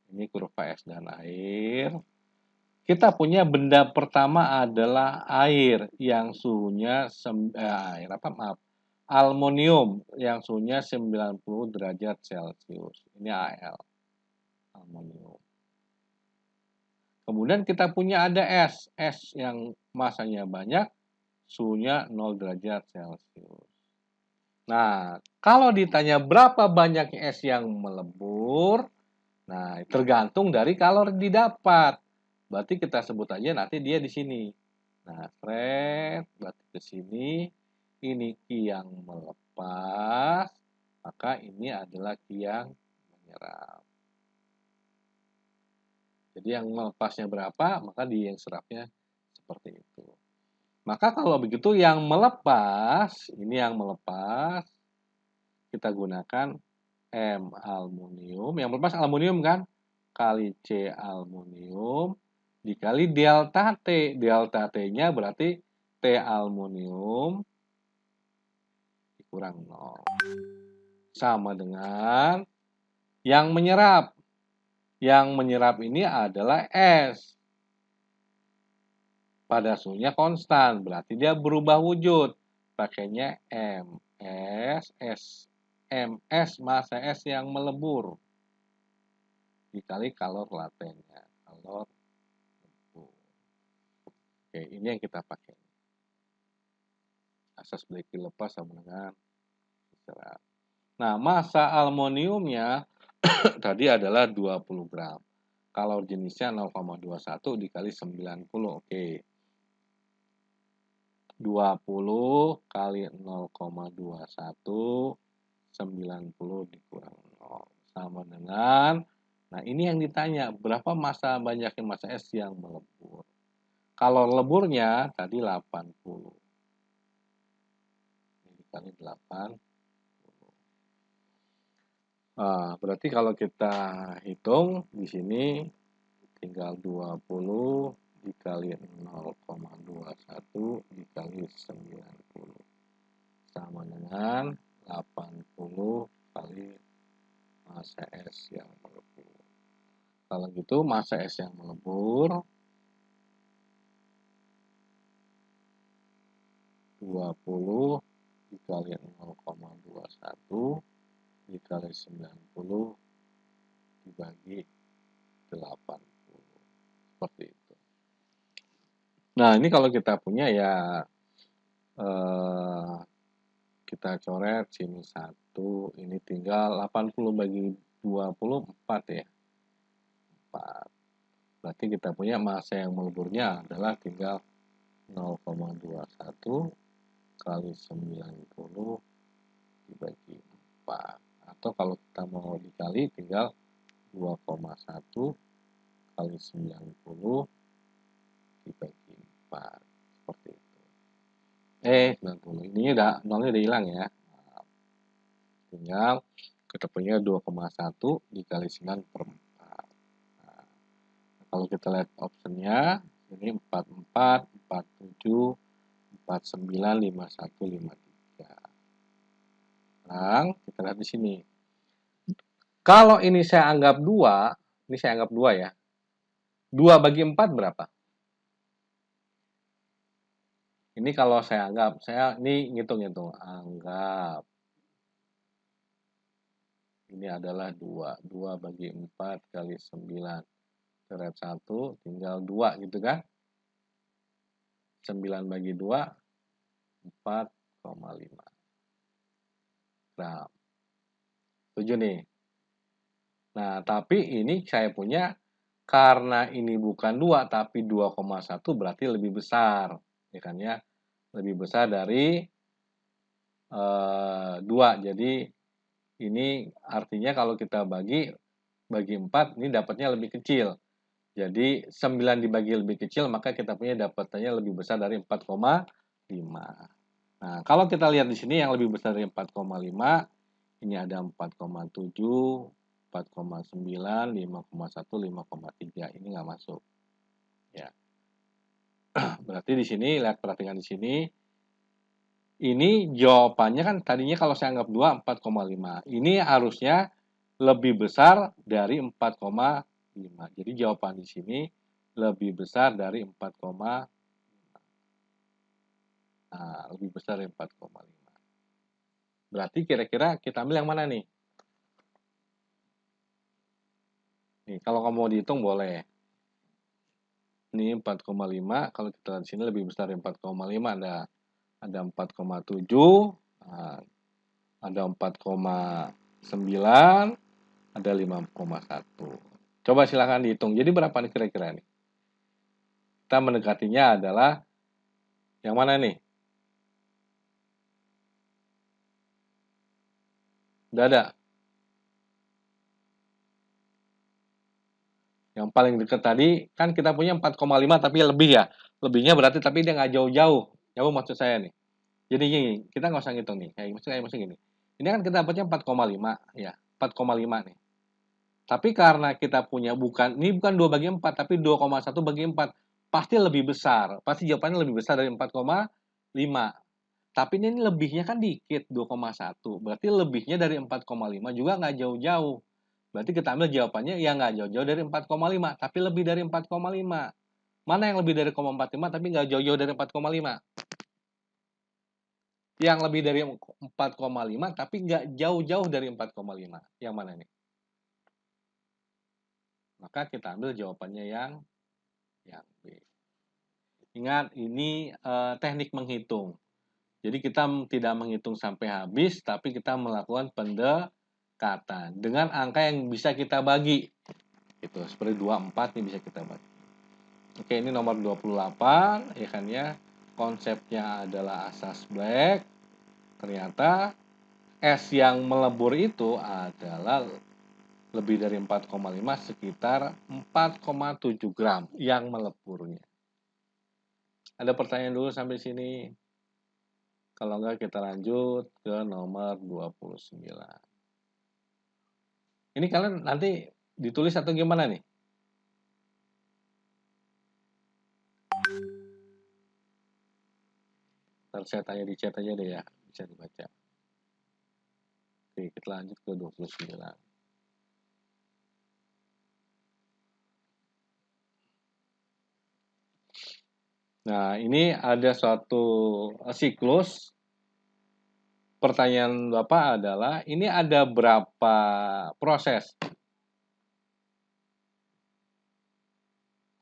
Ini kurva es dan air. Kita punya benda pertama adalah air yang suhunya aluminium yang suhunya 90 derajat Celcius. Ini Al, aluminium. Kemudian kita punya ada es yang masanya banyak, suhunya 0 derajat Celcius. Nah, kalau ditanya berapa banyak es yang melebur, nah tergantung dari kalori didapat. Berarti kita sebut aja nanti dia di sini. Nah, berarti ke sini. Ini Ki yang melepas, maka ini adalah Ki yang menyerap. Jadi yang melepasnya berapa, maka di yang serapnya seperti itu. Maka kalau begitu yang melepas, ini yang melepas, kita gunakan M aluminium. Yang melepas aluminium kan, kali C aluminium, dikali delta T. Delta T-nya berarti T aluminium dikurang 0. Sama dengan yang menyerap. Yang menyerap ini adalah S. Pada suhunya konstan, berarti dia berubah wujud. Pakainya MS massa S yang melebur. Dikali kalor latennya. Kalor lebur. Oke, ini yang kita pakai. Asas Blackie lepas sama dengan istirahat. Nah, massa aluminiumnya tadi adalah 20 gram. Kalau jenisnya 0,21 dikali 90, oke. 20 kali 0,21, 90 dikurang 0. Sama dengan, nah ini yang ditanya, berapa massa banyaknya massa es yang melebur. Kalau leburnya tadi 80. Ini dikali 80. Berarti kalau kita hitung di sini tinggal 20 dikali 0,21 dikali 90 sama dengan 80 kali massa es yang melebur. Kalau gitu massa es yang melebur 20 dikali 0,21 dikali 90 dibagi 80. Seperti itu. Nah, ini kalau kita punya ya kita coret sini 1, ini tinggal 80 bagi 20, 4 ya. 4. Berarti kita punya massa yang meleburnya adalah tinggal 0,21 kali 90 dibagi 4. Atau kalau kita mau dikali tinggal 2,1 kali 90 dibagi 4. Seperti itu. 90. Ini nolnya udah hilang ya. Nah, tinggal kita punya 2,1 dikali 9 per 4. Nah, kalau kita lihat optionnya, ini 44, 47, 49, 51, 53. Sekarang kita lihat di sini. Kalau ini saya anggap 2, ini saya anggap 2 ya. 2 bagi 4 berapa? Ini kalau saya anggap, saya ini ngitung-ngitung. Anggap. Ini adalah 2. 2 bagi 4 kali 9. Coret 1, tinggal 2 gitu kan. 9 bagi 2, 4,5 gram. Setuju nih? Nah, tapi ini saya punya, karena ini bukan 2, tapi 2,1 berarti lebih besar. Ya kan ya? Lebih besar dari 2. Jadi, ini artinya kalau kita bagi 4, ini dapatnya lebih kecil. Jadi, 9 dibagi lebih kecil, maka kita punya dapatannya lebih besar dari 4,5. Nah, kalau kita lihat di sini yang lebih besar dari 4,5, ini ada 4,7, 4,9, 5,1, 5,3. Ini nggak masuk. Ya. Berarti di sini, perhatikan di sini, ini jawabannya kan tadinya kalau saya anggap 2, 4,5. Ini harusnya lebih besar dari 4,5. Jadi jawaban di sini lebih besar dari 4,5. Nah, lebih besar dari 4,5. Berarti kira-kira kita ambil yang mana nih? Nih, kalau kamu mau dihitung boleh. Ini 4,5, kalau kita lihat di sini lebih besar dari 4,5, ada 4,7, nah, ada 4,9, ada 5,1. Coba silahkan dihitung. Jadi berapa nih kira-kira nih? Kita mendekatinya adalah yang mana nih? Udah ada? Yang paling dekat tadi, kan kita punya 4,5 tapi lebih ya. Lebihnya berarti tapi dia nggak jauh-jauh. Jauh maksud saya nih. Jadi gini, kita nggak usah ngitung nih. Kayak maksudnya gini. Ini kan kita dapatnya 4,5 ya. 4,5 nih. Tapi karena kita punya ini bukan 2 bagi 4, tapi 2,1 bagi 4. Pasti lebih besar. Pasti jawabannya lebih besar dari 4,5. Tapi ini lebihnya kan dikit, 2,1. Berarti lebihnya dari 4,5 juga nggak jauh-jauh. Berarti kita ambil jawabannya ya nggak jauh-jauh dari 4,5, tapi lebih dari 4,5. Mana yang lebih dari 0,45 tapi nggak jauh-jauh dari 4,5? Yang lebih dari 4,5 tapi nggak jauh-jauh dari 4,5. Yang mana nih? Maka kita ambil jawabannya yang B. Ingat, ini teknik menghitung. Jadi kita tidak menghitung sampai habis, tapi kita melakukan pendekatan dengan angka yang bisa kita bagi. Itu seperti 24 ini bisa kita bagi. Oke, ini nomor 28 ya kan ya. Konsepnya adalah asas Black. Ternyata es yang melebur itu adalah lebih dari 4,5, sekitar 4,7 gram yang meleburnya. Ada pertanyaan dulu sampai sini? Kalau enggak kita lanjut ke nomor 29. Ini kalian nanti ditulis atau gimana nih? Ntar saya tanya di chat aja deh ya, bisa dibaca. Oke, kita lanjut ke 29. Nah, ini ada suatu siklus. Pertanyaan Bapak adalah, ini ada berapa proses?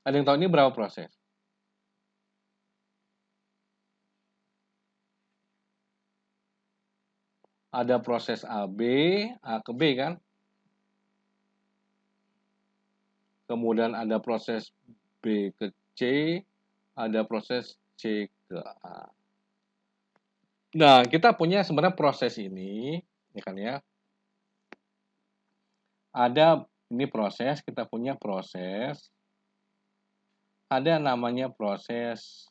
Ada yang tahu ini berapa proses? Ada proses AB, A ke B kan? Kemudian ada proses B ke C, ada proses C ke A. Nah, kita punya sebenarnya proses ini, ya kan ya. Ada ini proses, kita punya proses. Ada namanya proses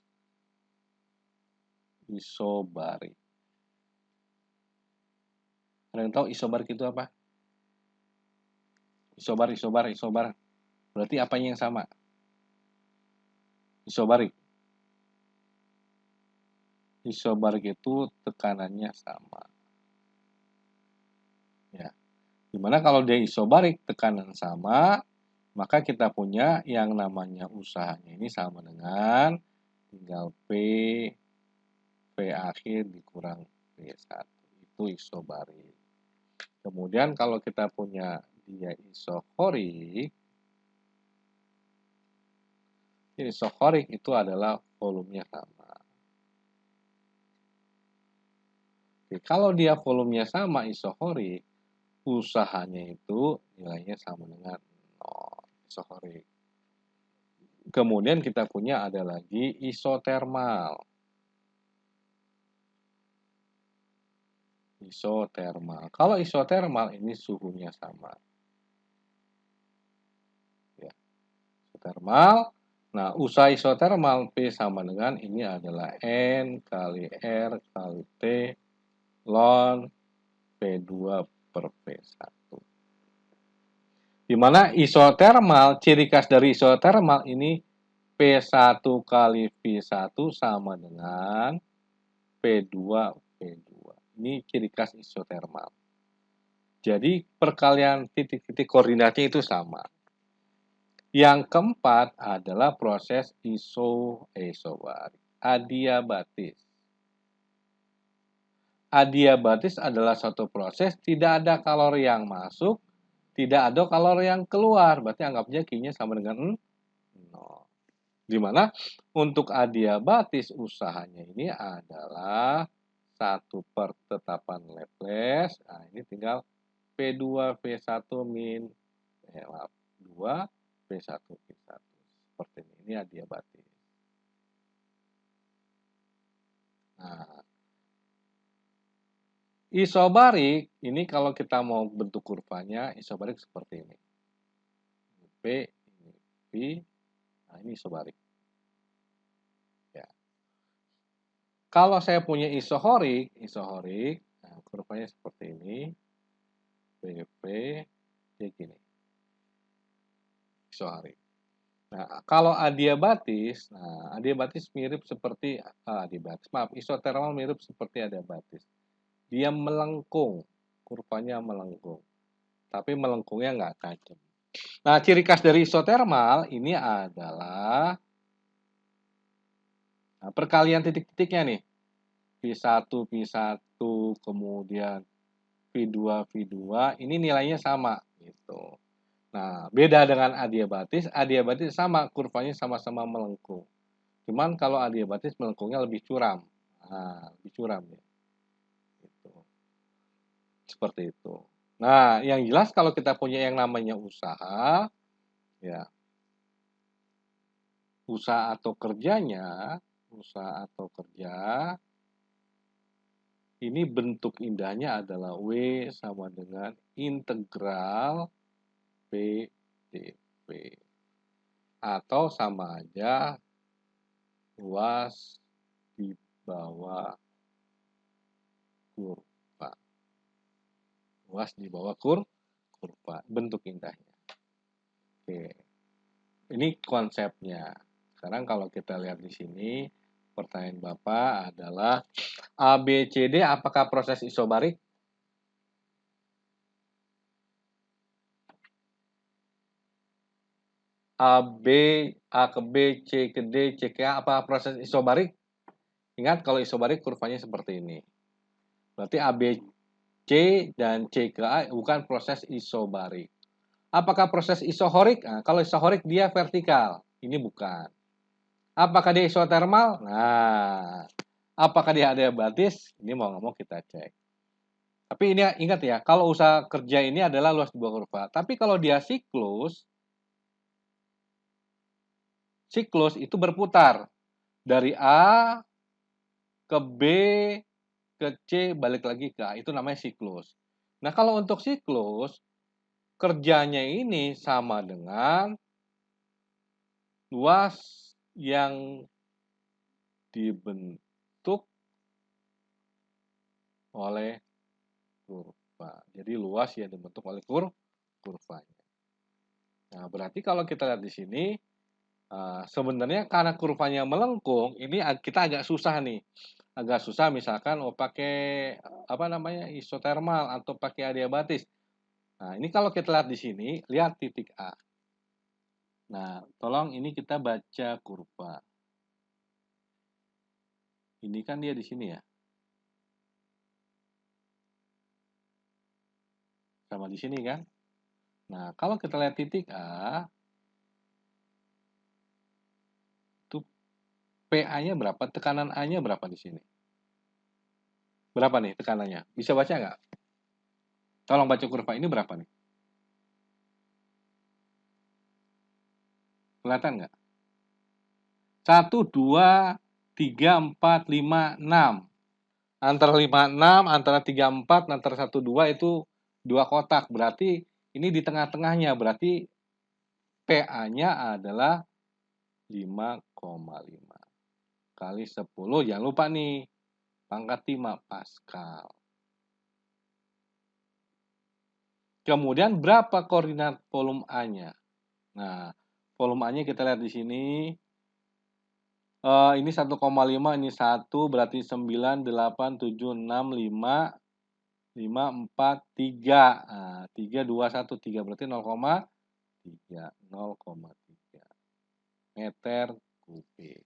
isobarik. Ada yang tahu isobarik itu apa? Isobar. Berarti apanya yang sama? Isobarik. Isobarik itu tekanannya sama. Ya. Dimana kalau dia isobarik tekanan sama, maka kita punya yang namanya usahanya ini sama dengan tinggal P akhir dikurang P1. Itu isobarik. Kemudian kalau kita punya dia isokorik itu adalah volumenya sama. Oke, kalau dia volumenya sama isokorik, usahanya itu nilainya sama dengan 0. Isokorik. Kemudian kita punya ada lagi isotermal. Kalau isotermal ini suhunya sama. Ya. Isotermal. Nah, usaha isotermal P sama dengan ini adalah N kali R kali T ln P2 per P1. Di mana isotermal, ciri khas dari isotermal ini P1 kali V1 sama dengan P2 V2. Ini ciri khas isotermal. Jadi perkalian titik-titik koordinatnya itu sama. Yang keempat adalah proses isobarik, adiabatis. Adiabatis adalah suatu proses tidak ada kalori yang masuk, tidak ada kalori yang keluar. Berarti anggapnya Q-nya sama dengan 0. Dimana untuk adiabatis usahanya ini adalah satu pertetapan Laplace. Nah, ini tinggal P2 V1 min 2 V1 V1. Seperti ini. Ini adiabatis. Nah, isobarik ini kalau kita mau bentuk kurvanya, isobarik seperti ini. P, ini V, nah ini isobarik. Ya. Kalau saya punya isohorik, nah, kurvanya seperti ini. PP, kayak gini. Isohorik. Nah, kalau adiabatis, nah adiabatis mirip seperti isotermal mirip seperti adiabatis. Dia melengkung, kurvanya melengkung. Tapi melengkungnya nggak tajam. Nah, ciri khas dari isotermal ini adalah perkalian titik-titiknya nih. V1, V1, kemudian V2, V2, ini nilainya sama gitu. Nah, beda dengan adiabatis sama, kurvanya sama-sama melengkung. Cuman kalau adiabatis melengkungnya lebih curam. Nah, lebih curam ya. Gitu. Seperti itu. Nah, yang jelas kalau kita punya yang namanya usaha, ya, usaha atau kerja, ini bentuk indahnya adalah W sama dengan integral P dV. Atau sama aja luas di bawah kurva. Luas di bawah kurva. Bentuk indahnya. Oke. Ini konsepnya. Sekarang kalau kita lihat di sini, pertanyaan Bapak adalah ABCD apakah proses isobarik? A ke B, C ke D, C ke A, apa proses isobarik? Ingat kalau isobarik kurvanya seperti ini. Berarti ABC dan C ke A bukan proses isobarik. Apakah proses isohorik? Nah, kalau isohorik dia vertikal. Ini bukan. Apakah dia isotermal? Nah, apakah dia adiabatis? Ini mau nggak mau kita cek. Tapi ini ingat ya, kalau usaha kerja ini adalah luas di bawah kurva. Tapi kalau dia siklus itu berputar dari A ke B ke C balik lagi ke A, itu namanya siklus. Nah, kalau untuk siklus kerjanya ini sama dengan luas yang dibentuk oleh kurva. Jadi luas yang dibentuk oleh kurvanya. Nah, berarti kalau kita lihat di sini sebenarnya karena kurvanya melengkung, ini kita agak susah nih. Agak susah misalkan pakai isotermal atau pakai adiabatis. Nah, ini kalau kita lihat di sini, lihat titik A. Nah, tolong ini kita baca kurva. Ini kan dia di sini ya. Sama di sini kan. Nah, kalau kita lihat titik A, itu PA-nya berapa? Tekanan A-nya berapa di sini? Berapa nih tekanannya? Bisa baca nggak? Tolong baca kurva ini berapa nih? Kelihatan nggak? 1, 2, 3, 4, 5, 6. Antara 5, 6, antara 3, 4, antara 1, 2 itu 2 kotak. Berarti ini di tengah-tengahnya. Berarti PA-nya adalah 5,5 kali 10. Jangan lupa nih, pangkat 5 Pascal. Kemudian berapa koordinat volume A-nya? Nah, volume A-nya kita lihat di sini. Ini 1,5, ini 1, berarti 9, 8, 7, 6, 5, 4, 3. Nah, 3, 2, 1, 3. Berarti 0,3. 0,3 meter kubik.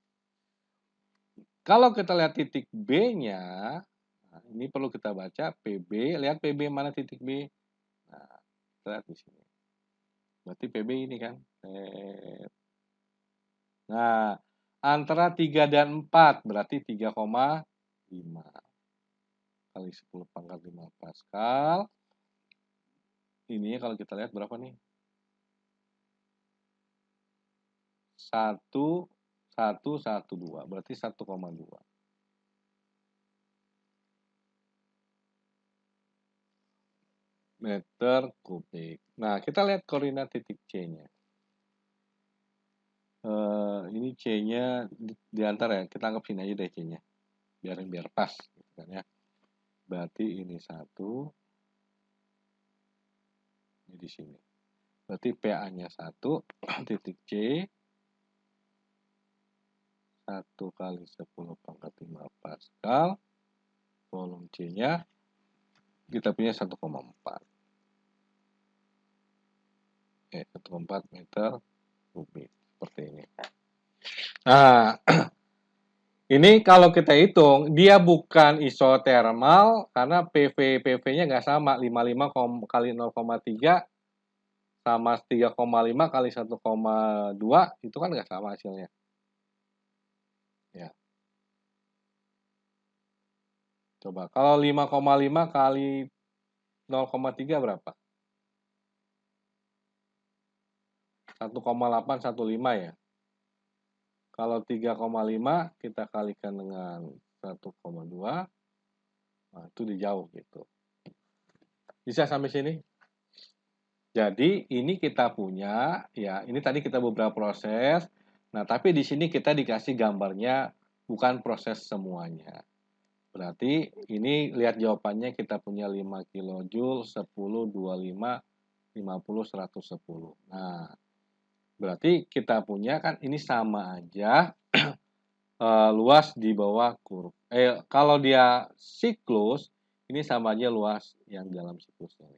Kalau kita lihat titik B-nya, nah, ini perlu kita baca PB. Lihat PB mana titik B? Nah, kita lihat di sini. Berarti PB ini kan. Nah, antara 3 dan 4 berarti 3,5 kali 10 pangkat 5 Pascal. Ini kalau kita lihat berapa nih? 1, 1, 1, 2. Berarti 1,2. Meter kubik. Nah, kita lihat koordinat titik C-nya. Ini C-nya di antara ya. Kita anggap sini aja deh C-nya. Biar pas. Gitu kan ya. Berarti ini 1. Ini di sini. Berarti PA-nya 1. Titik C. 1 kali 10 pangkat 5 Pascal. Volume C-nya kita punya 1,4. 1,4 meter kubik. Seperti ini. Nah, ini kalau kita hitung, dia bukan isotermal karena PV-nya nggak sama. 55 kali 0,3 sama 3,5 kali 1,2 itu kan nggak sama hasilnya. Ya. Coba, kalau 5,5 kali 0,3 berapa? 1,815 ya. Kalau 3,5 kita kalikan dengan 1,2, nah itu dijauh gitu. Bisa sampai sini? Jadi ini kita punya, ya ini tadi kita beberapa proses. Nah tapi di sini kita dikasih gambarnya bukan proses semuanya. Berarti ini lihat jawabannya kita punya 5 kJ, 10, 25, 50, 110. Nah berarti kita punya kan ini sama aja luas di bawah kurva. Kalau dia siklus, ini sama aja luas yang dalam siklusnya.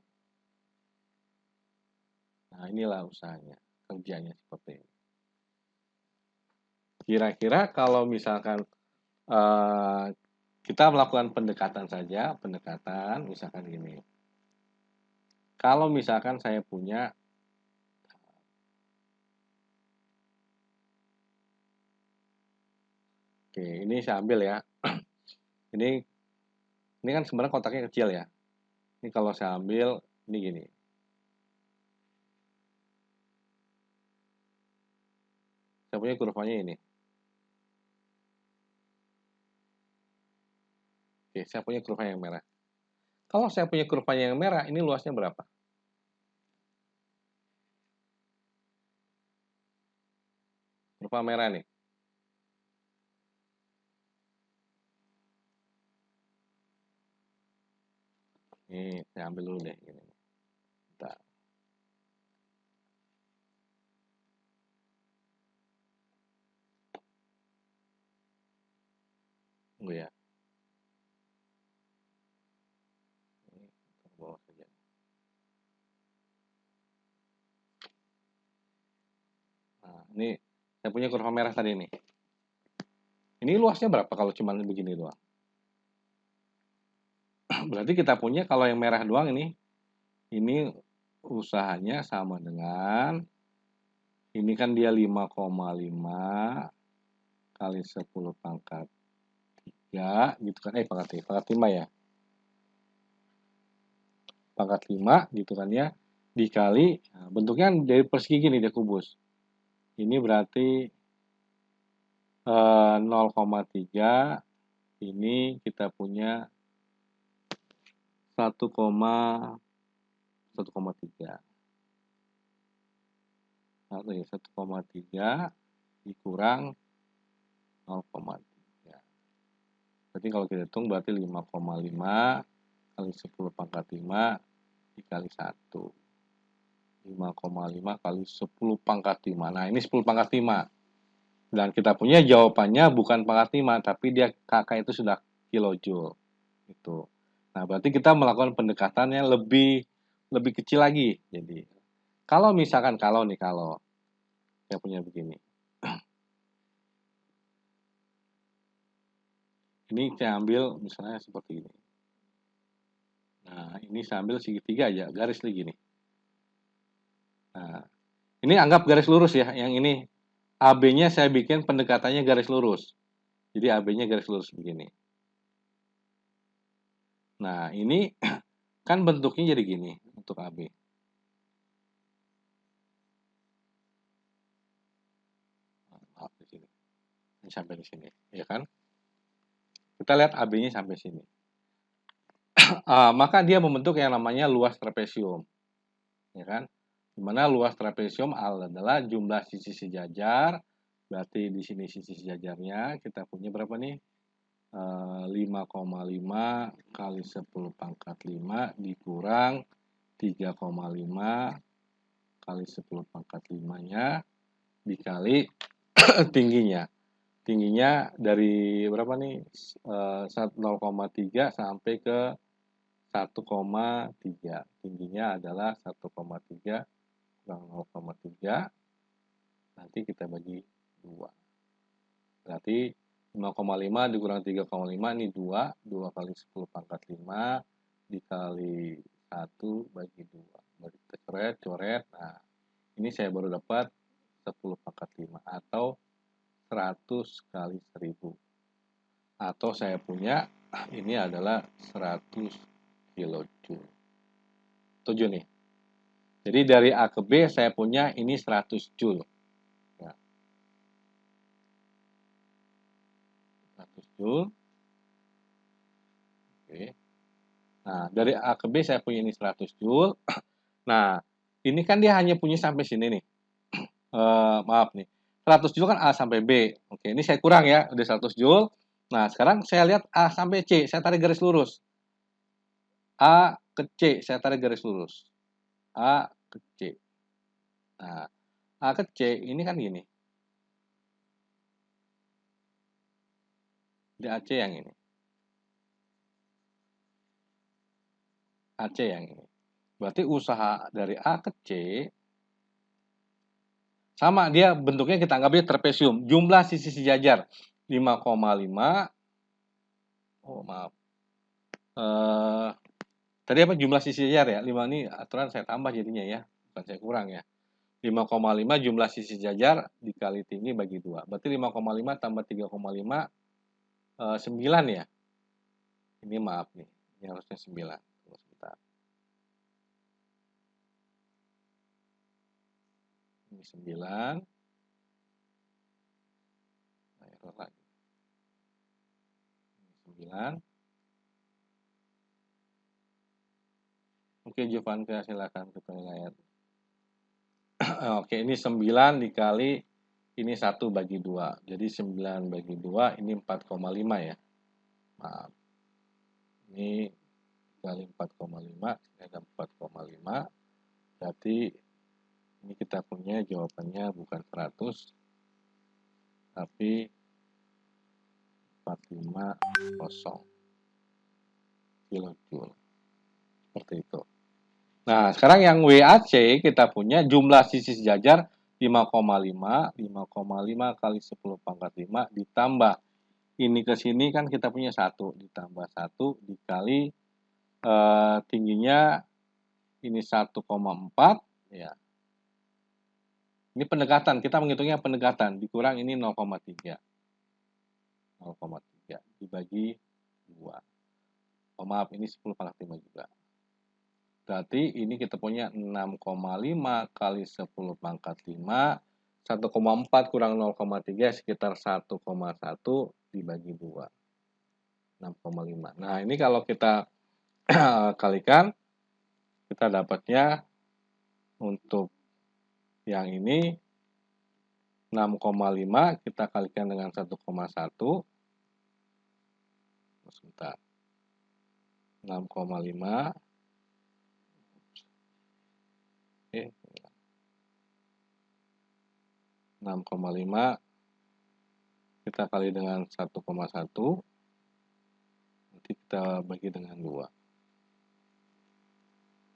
Nah, inilah usahanya, kerjanya seperti ini. Kira-kira kalau misalkan kita melakukan pendekatan saja, pendekatan misalkan gini. Kalau misalkan saya punya Oke, ini saya ambil ya. Ini kan sebenarnya kotaknya kecil ya. Ini kalau saya ambil, ini gini. Saya punya kurvanya ini. Oke, saya punya kurva yang merah. Kalau saya punya kurvanya yang merah, ini luasnya berapa? Kurva merah nih. Ini saya ambil dulu deh. Gini. Bentar. Tunggu ya. Ini ke bawah saja. Nah, ini saya punya kurva merah tadi nih. Ini luasnya berapa kalau cuma begini doang? Berarti kita punya kalau yang merah doang ini usahanya sama dengan ini kan dia 5,5 kali 10 pangkat 3 gitu kan. Pangkat 5 ya. Pangkat 5 gitu kan ya. Dikali, nah, bentuknya dari persegi gini dia kubus. Ini berarti 0,3, ini kita punya 1,3. 1,3 dikurang 0,3. Berarti kalau kita hitung berarti 5,5 kali 10 pangkat 5 dikali 1. 5,5 kali 10 pangkat 5. Nah, ini 10 pangkat 5. Dan kita punya jawabannya bukan pangkat 5, tapi dia KK itu sudah kilojoule. Itu. Nah, berarti kita melakukan pendekatannya lebih kecil lagi. Jadi, kalau misalkan kalau saya punya begini. Ini saya ambil misalnya seperti ini. Nah, ini saya ambil segitiga aja, garis lagi nih. Nah, ini anggap garis lurus ya, yang ini AB-nya saya bikin pendekatannya garis lurus. Jadi AB-nya garis lurus begini. Nah, ini kan bentuknya jadi gini untuk AB. Maaf di sini. Ini sampai di sini, ya kan? Kita lihat AB-nya sampai sini. Maka dia membentuk yang namanya luas trapesium. Ya kan? Dimana luas trapesium adalah jumlah sisi sejajar. Berarti di sini sisi sejajarnya kita punya berapa nih? 5,5 kali 10 pangkat 5 dikurang 3,5 kali 10 pangkat 5-nya dikali tingginya. Tingginya dari berapa nih? 0,3 sampai ke 1,3. Tingginya adalah 1,3 kurang 0,3. Nanti kita bagi 2. Berarti 5,5 dikurang 3,5 ini 2. 2 kali 10 pangkat 5 dikali 1 bagi 2. Berarti kita coret. Nah, ini saya baru dapat 10 pangkat 5 atau 100 kali 1000. Atau saya punya ini adalah 100 kilojoule. 7 nih. Jadi dari A ke B saya punya ini 100 joule. Ya. 100 joule. Oke. Nah, dari A ke B saya punya ini 100 joule. Nah, ini kan dia hanya punya sampai sini nih. Maaf nih. 100 joule kan A sampai B. Oke, ini saya kurang ya, udah 100 joule. Nah, sekarang saya lihat A sampai C, saya tarik garis lurus. A ke C, saya tarik garis lurus. A ke C. Nah, A ke C ini kan gini. Di AC yang ini. AC yang ini. Berarti usaha dari A ke C sama, dia bentuknya kita anggapnya trapesium. Jumlah sisi sejajar 5,5. Oh, maaf. Tadi apa jumlah sisi sejajar ya? 5 ini aturan saya tambah jadinya ya. Bukan saya kurang ya. 5,5 jumlah sisi sejajar dikali tinggi bagi 2. Berarti 5,5 tambah 3,5 9 ya. Ini maaf nih. Ini harusnya 9. Tunggu sebentar. Ini 9. Nah, error lagi. Ini 9. Oke, Jovanka silakan ke layar. Oke, ini 9 dikali ini 1 bagi 2. Jadi 9 bagi 2 ini 4,5 ya. Maaf. Ini dikali 4,5, ini ada 4,5. Berarti ini kita punya jawabannya bukan 100 tapi 450 kilojoule. Seperti itu. Nah, sekarang yang WAC kita punya jumlah sisi sejajar 5,5 kali 10 pangkat 5 ditambah ini ke sini kan kita punya 1 ditambah 1 dikali tingginya ini 1,4 ya. Ini pendekatan, kita menghitungnya pendekatan dikurang ini 0,3 dibagi 2. Oh, maaf, ini 10 pangkat 5 juga. Berarti ini kita punya 6,5 kali 10 pangkat 5. 1,4 kurang 0,3 sekitar 1,1 dibagi 2. 6,5. Nah, ini kalau kita kalikan, kita dapatnya untuk yang ini 6,5 kita kalikan dengan 1,1. Sebentar. 6,5. Oke. 6,5 kita kali dengan 1,1, nanti kita bagi dengan 2.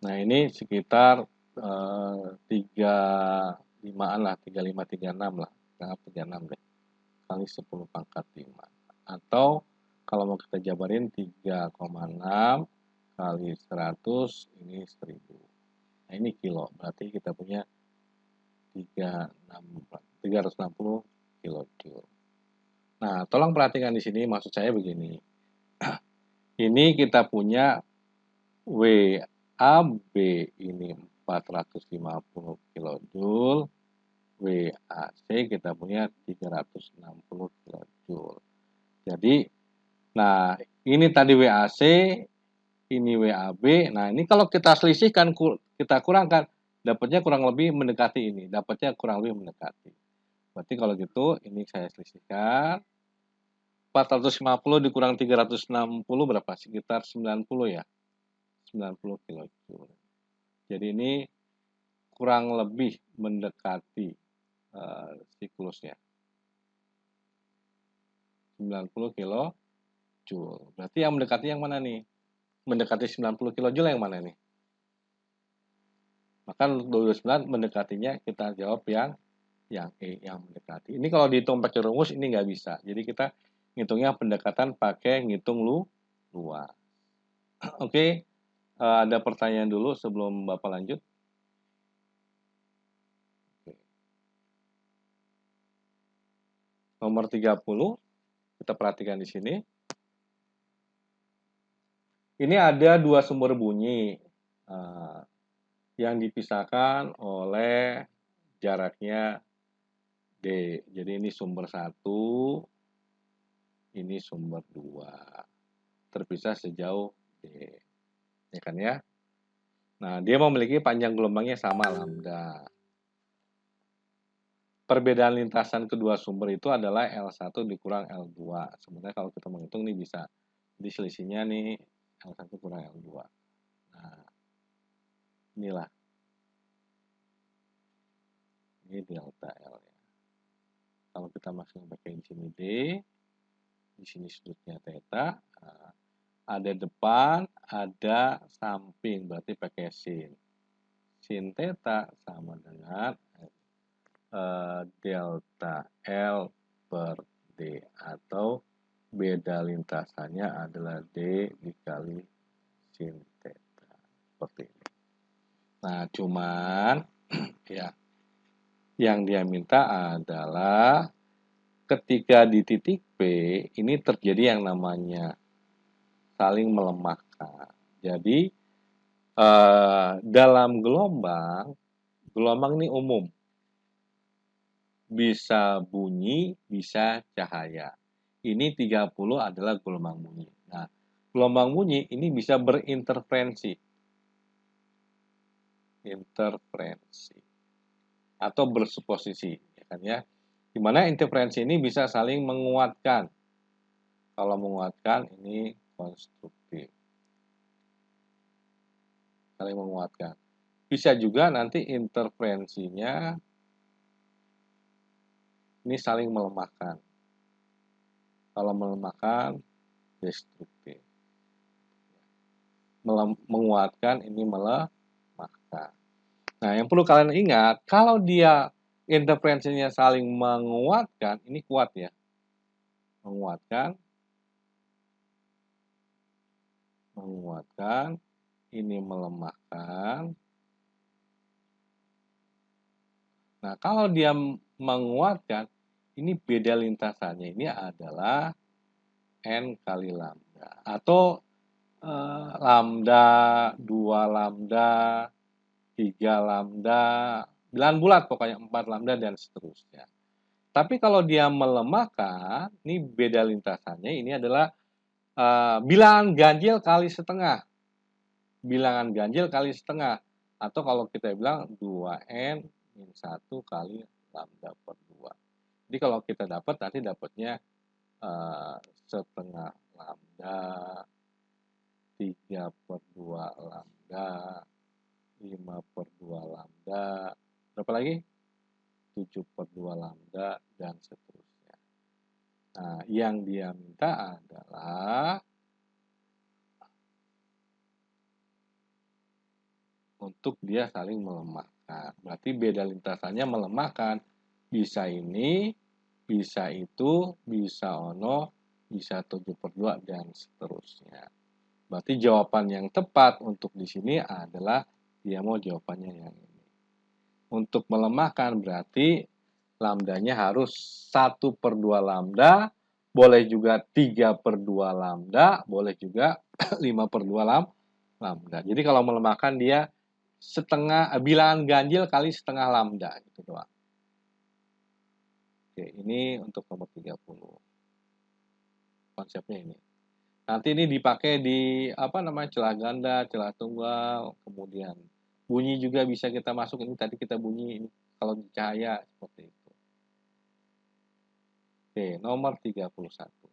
Nah, ini sekitar 35-an lah, 35, 36 lah, anggap 36 deh, kali 10 pangkat 5. Atau kalau mau kita jabarin 3,6 kali 100, ini 1000. Nah, ini kilo, berarti kita punya 360 kilojoule. Nah, tolong perhatikan di sini, maksud saya begini. Ini kita punya WAB ini 450 kilojoule, WAC kita punya 360 kilojoule. Jadi, nah ini tadi WAC, ini WAB. Nah, ini kalau kita selisihkan, kita kurangkan, dapatnya kurang lebih mendekati ini, dapatnya kurang lebih mendekati. Berarti kalau gitu, ini saya selisihkan. 450 dikurang 360 berapa? Sekitar 90 ya. 90 kilojoule. Jadi ini kurang lebih mendekati siklusnya. 90 kilojoule. Berarti yang mendekati yang mana nih? Mendekati 90 kilojoule yang mana nih? Maka 29 mendekatinya kita jawab yang E, yang mendekati. Ini kalau dihitung pakai rumus ini nggak bisa. Jadi kita ngitungnya pendekatan pakai ngitung luas. Oke, ada pertanyaan dulu sebelum Bapak lanjut. Nomor 30, kita perhatikan di sini. Ini ada dua sumber bunyi yang dipisahkan oleh jaraknya D. Jadi ini sumber 1, ini sumber 2. Terpisah sejauh D. Ya kan ya? Nah, dia memiliki panjang gelombangnya sama lambda. Perbedaan lintasan kedua sumber itu adalah L1 dikurang L2. Sebenarnya kalau kita menghitung nih bisa. Jadi selisihnya nih L1 kurang L2. Nah, inilah. Ini delta L ya. Kalau kita masuk pakai di sini D, di sini sudutnya theta. Nah, ada depan, ada samping, berarti pakai sin. Sin theta sama dengan delta L per D, atau beda lintasannya adalah D dikali sin theta. Seperti ini. Nah, cuman ya yang dia minta adalah ketika di titik P ini terjadi yang namanya saling melemahkan. Jadi dalam gelombang ini umum. Bisa bunyi, bisa cahaya. Ini 30 adalah gelombang bunyi. Nah, gelombang bunyi ini bisa berinterferensi. Atau bersuposisi, ya kan ya. Dimana interferensi ini bisa saling menguatkan. Kalau menguatkan ini konstruktif. Saling menguatkan. Bisa juga nanti interferensinya ini saling melemahkan. Kalau melemahkan, destruktif. Menguatkan, ini melemahkan. Nah, yang perlu kalian ingat, kalau dia interferensinya saling menguatkan, ini kuat ya. Menguatkan, ini melemahkan. Nah, kalau dia menguatkan, ini beda lintasannya. Ini adalah N kali lambda. Atau lambda, 2 lambda, 3 lambda, 9 bulat pokoknya, 4 lambda, dan seterusnya. Tapi kalau dia melemahkan, ini beda lintasannya, ini adalah bilangan ganjil kali setengah. Bilangan ganjil kali setengah. Atau kalau kita bilang 2N min 1 kali lambda per 2. Jadi kalau kita dapat, nanti dapatnya setengah lambda, 3 per 2 lambda, 5 per 2 lambda, berapa lagi? 7 per 2 lambda, dan seterusnya. Nah, yang dia minta adalah untuk dia saling melemahkan. Berarti beda lintasannya melemahkan. Bisa ini, bisa itu, bisa ono, bisa 7/2, dan seterusnya. Berarti jawaban yang tepat untuk di sini adalah dia mau jawabannya yang ini. Untuk melemahkan berarti lambdanya harus 1/2 lambda, boleh juga 3/2 lambda, boleh juga 5/2 lambda. Jadi kalau melemahkan dia setengah bilangan ganjil kali setengah lambda gitu doang. Oke, ini untuk nomor 30. Konsepnya ini. Nanti ini dipakai di celah ganda, celah tunggal, kemudian bunyi juga bisa kita masuk. Ini tadi kita bunyi ini kalau di cahaya seperti itu. Oke, nomor 31.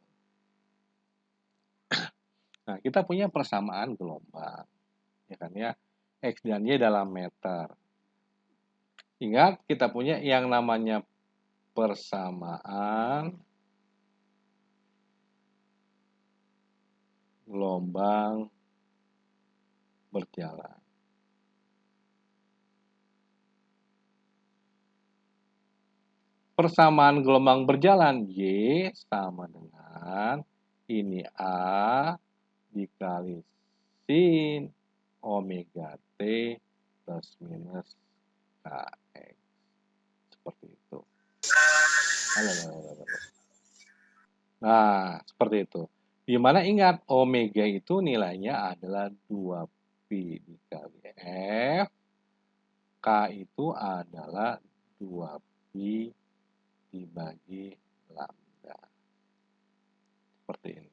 Nah, kita punya persamaan gelombang. Ya kan ya? X dan Y dalam meter. Ingat, kita punya yang namanya persamaan gelombang berjalan. Persamaan gelombang berjalan Y sama dengan ini A dikali sin omega T plus minus KX. Seperti itu. Nah, seperti itu. Dimana ingat, omega itu nilainya adalah 2pi dikali F. K itu adalah 2pi dibagi lambda. Seperti ini.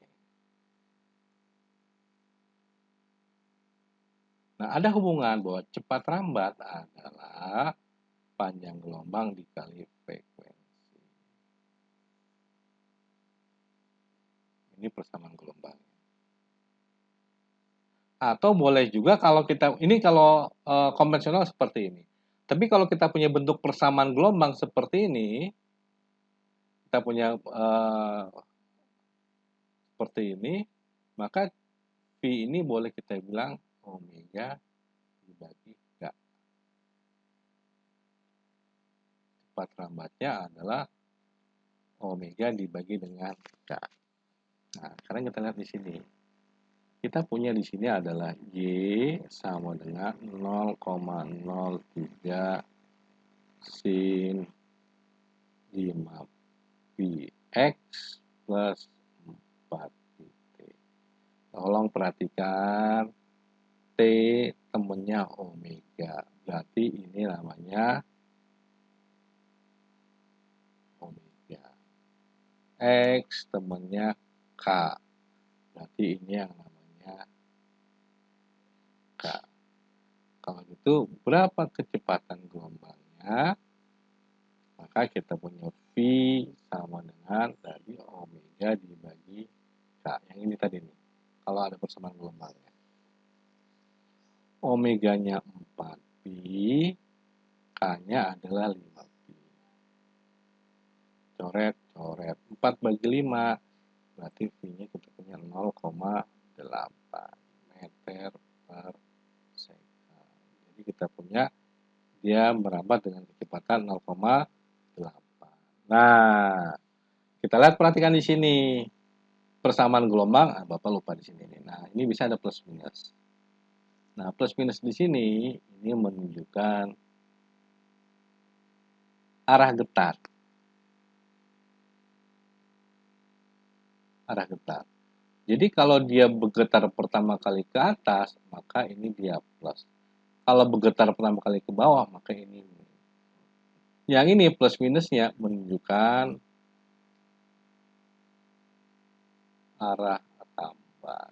Nah, ada hubungan bahwa cepat rambat adalah panjang gelombang dikali frekuensi. Ini persamaan gelombang. Atau boleh juga kalau kita, ini kalau konvensional seperti ini. Tapi kalau kita punya bentuk persamaan gelombang seperti ini, kita punya seperti ini, maka V ini boleh kita bilang omega dibagi K. Cepat rambatnya adalah omega dibagi dengan K. Nah, sekarang kita lihat di sini. Kita punya di sini adalah Y sama dengan 0,03 sin 5pi X plus 4pi T. Tolong perhatikan T temennya omega. Berarti ini namanya omega. X temennya K. Berarti ini yang namanya K. Kalau gitu, berapa kecepatan gelombangnya? Maka kita punya V sama dengan dari omega dibagi K. Yang ini tadi nih. Kalau ada persamaan gelombangnya. Omeganya 4pi, K-nya adalah 5pi. Coret, coret. 4 bagi 5, berarti V-nya kita punya 0,8 meter per second. Jadi kita punya dia merambat dengan kecepatan 0,8. Nah, kita lihat perhatikan di sini. Persamaan gelombang, Bapak lupa di sini. Nah, ini bisa ada plus minus. Nah, plus minus di sini ini menunjukkan arah getar. Arah getar. Jadi kalau dia bergetar pertama kali ke atas, maka ini dia plus. Kalau bergetar pertama kali ke bawah, maka ini minus. Yang ini plus minusnya menunjukkan arah rambat.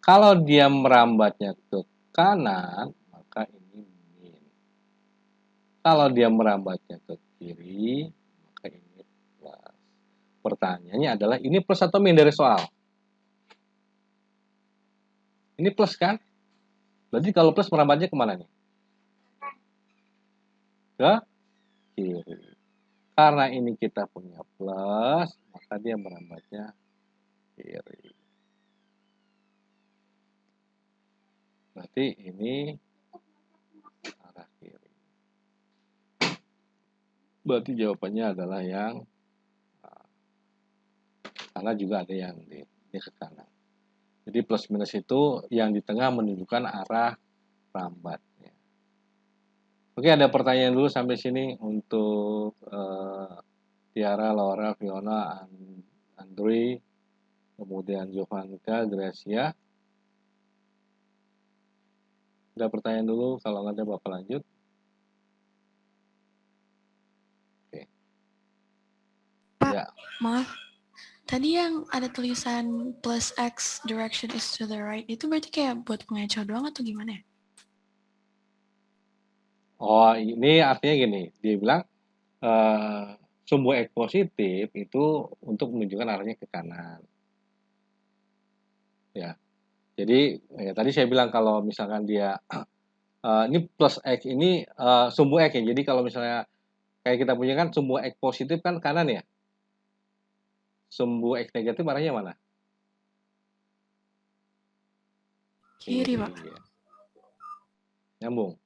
Kalau dia merambatnya ke kanan, maka ini min. Kalau dia merambatnya ke kiri, maka ini plus. Pertanyaannya adalah, ini plus atau min dari soal? Ini plus kan? Berarti kalau plus merambatnya kemana nih? Ke kiri. Karena ini kita punya plus, maka maka dia merambatnya kiri. Berarti ini arah kiri. Berarti jawabannya adalah yang karena juga ada yang di ke kanan. Jadi plus minus itu yang di tengah menunjukkan arah rambat. Oke, ada pertanyaan dulu sampai sini untuk Tiara, Laura, Fiona, Andri, kemudian Jovanka, Gracia. Ada pertanyaan dulu, kalau nggak ada Bapak lanjut. Oke. Pak, Ya, maaf. Tadi yang ada tulisan plus X direction is to the right, itu berarti kayak buat pengecoh doang atau gimana ya? oh ini artinya gini, dia bilang sumbu X positif itu untuk menunjukkan arahnya ke kanan. Ya, jadi ya, tadi saya bilang kalau misalkan dia ini plus X ini sumbu X ya. Jadi kalau misalnya kayak kita punya kan sumbu X positif kan kanan ya. Sumbu X negatif arahnya mana? Kiri, Pak. Ya. Nyambung.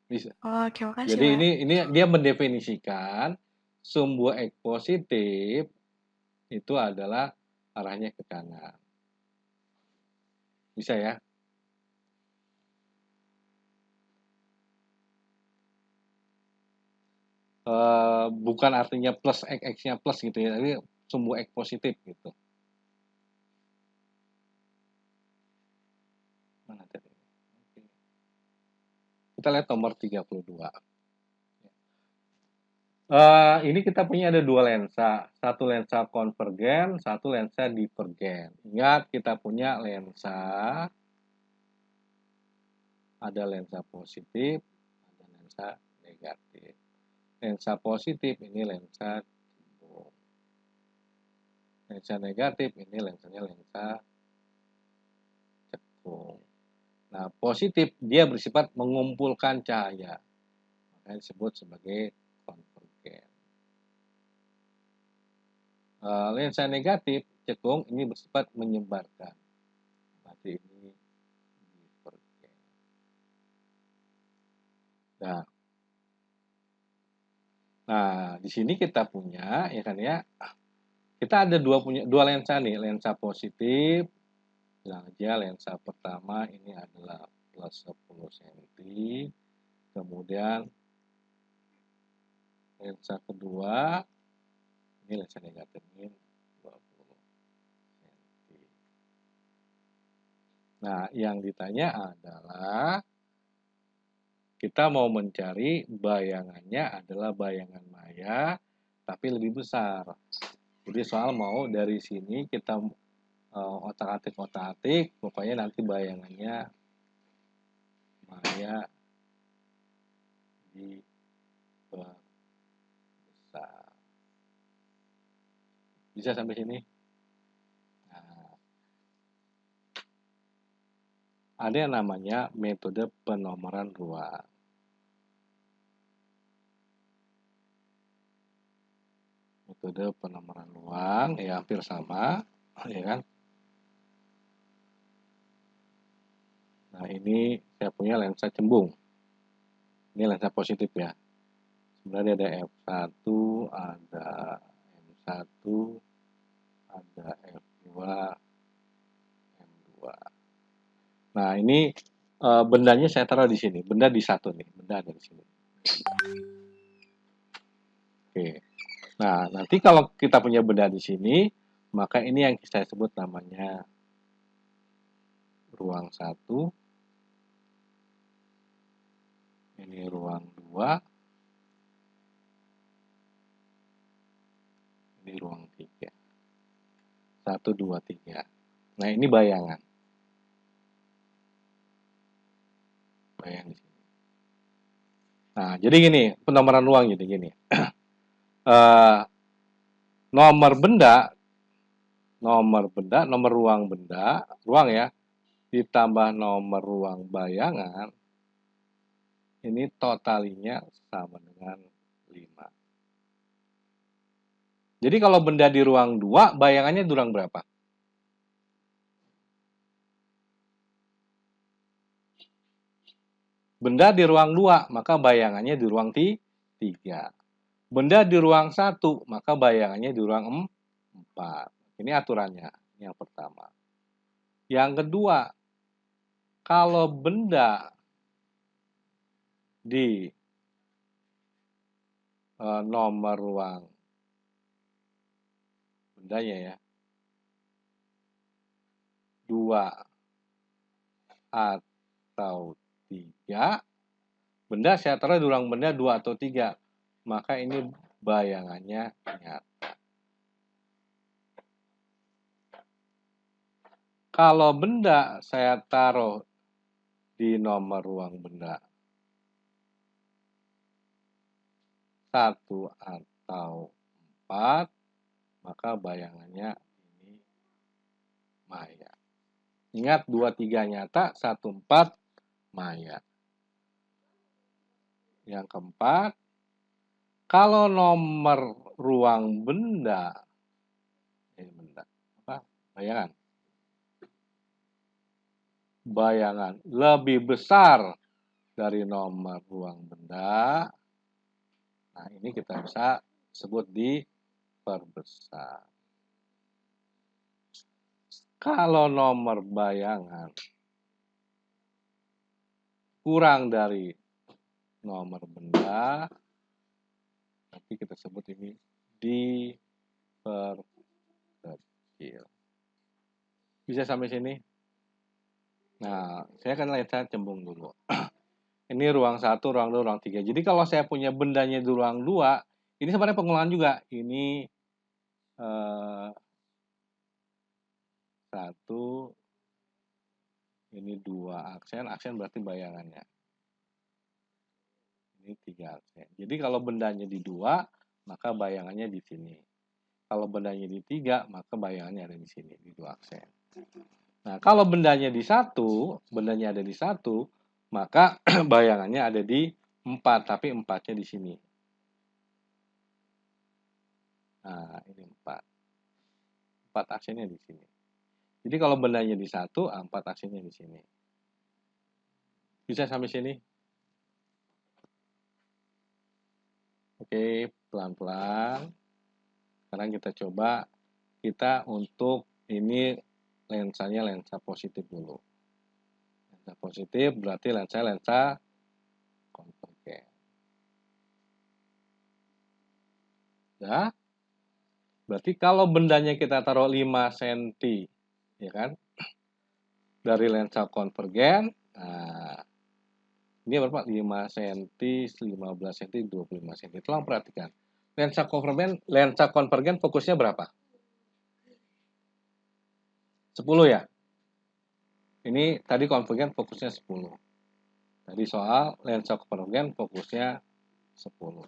Bisa. Oke, makasih, Jadi Pak. ini dia mendefinisikan sumbu X positif itu adalah arahnya ke kanan. Bisa ya? Bukan artinya plus X-nya plus gitu ya, tapi sumbu X positif gitu. Mana tadi? Kita lihat nomor 32. Ini kita punya ada dua lensa, satu lensa konvergen, satu lensa divergen. Ingat kita punya lensa, ada lensa positif, ada lensa negatif. Lensa positif ini lensa cembung. Lensa negatif ini lensanya lensa cekung. Nah, positif dia bersifat mengumpulkan cahaya, makanya disebut sebagai konvergen. Lensa negatif cekung ini bersifat menyebarkan, berarti ini divergen. Nah, di sini kita punya ya kan ya, kita ada dua lensa nih, lensa positif. Bilang aja lensa pertama ini adalah plus 10 cm, kemudian lensa kedua ini lensa negatif ini 20 cm. Nah, yang ditanya adalah kita mau mencari bayangannya adalah bayangan maya tapi lebih besar. Jadi soal mau dari sini kita otak-atik, pokoknya nanti bayangannya maya diperbesar. Bisa sampai sini? Nah, ada yang namanya metode penomoran ruang. Metode penomoran ruang ya hampir sama, ya kan? Nah, ini saya punya lensa cembung. Ini lensa positif ya. Sebenarnya ada F1, ada M1, ada F2, M2. Nah, ini bendanya saya taruh di sini. Benda di satu nih. Benda ada di sini. Oke. Nah, nanti kalau kita punya benda di sini, maka ini yang saya sebut namanya ruang 1. Ini ruang 2. Ini ruang 3. 1, 2, 3. Nah, ini bayangan. Bayang di sini. Nah, jadi gini, penomoran ruang jadi gini. Nomor ruang benda, ruang ya, ditambah nomor ruang bayangan, ini totalinya sama dengan 5. 5. Jadi kalau benda di ruang 2, bayangannya di ruang berapa? Benda di ruang 2, maka bayangannya di ruang 3. Benda di ruang 1, maka bayangannya di ruang 4. Ini aturannya, yang pertama. Yang kedua, kalau benda di nomor ruang bendanya ya, 2 atau 3, benda saya taruh di ruang benda 2 atau 3, maka ini bayangannya nyata. Kalau benda saya taruh di nomor ruang benda 1 atau 4, maka bayangannya ini maya. Ingat 2, 3 nyata, 1, 4 maya. Yang keempat, kalau nomor ruang benda, bayangan lebih besar dari nomor ruang benda, nah ini kita bisa sebut diperbesar. Kalau nomor bayangan kurang dari nomor benda, nanti kita sebut ini diperkecil. Bisa sampai sini? Nah, saya akan lensa cembung dulu. Ini ruang 1, ruang 2, ruang 3. Jadi kalau saya punya bendanya di ruang 2, ini sebenarnya pengulangan juga. Ini 1, ini 2 aksen, aksen berarti bayangannya. Ini 3 aksen. Jadi kalau bendanya di 2, maka bayangannya di sini. Kalau bendanya di 3, maka bayangannya ada di sini, di 2 aksen. Nah, kalau bendanya di 1, bendanya ada di 1, maka bayangannya ada di 4, tapi 4-nya di sini. Nah, ini 4. 4 aksennya di sini. Jadi kalau bendanya di 1, 4 aksennya di sini. Bisa sampai sini? Oke, pelan-pelan. Sekarang kita coba, kita untuk ini lensanya lensa positif dulu. Lensa positif berarti lensa konvergen. Ya. Berarti kalau bendanya kita taruh 5 cm, ya kan? Dari lensa konvergen, nah, ini berapa? 5 cm, 15 cm, 25 cm. Tolong perhatikan. Lensa konvergen fokusnya berapa? 10 ya? Ini tadi konvergen fokusnya 10. Tadi soal lensa konvergen fokusnya 10.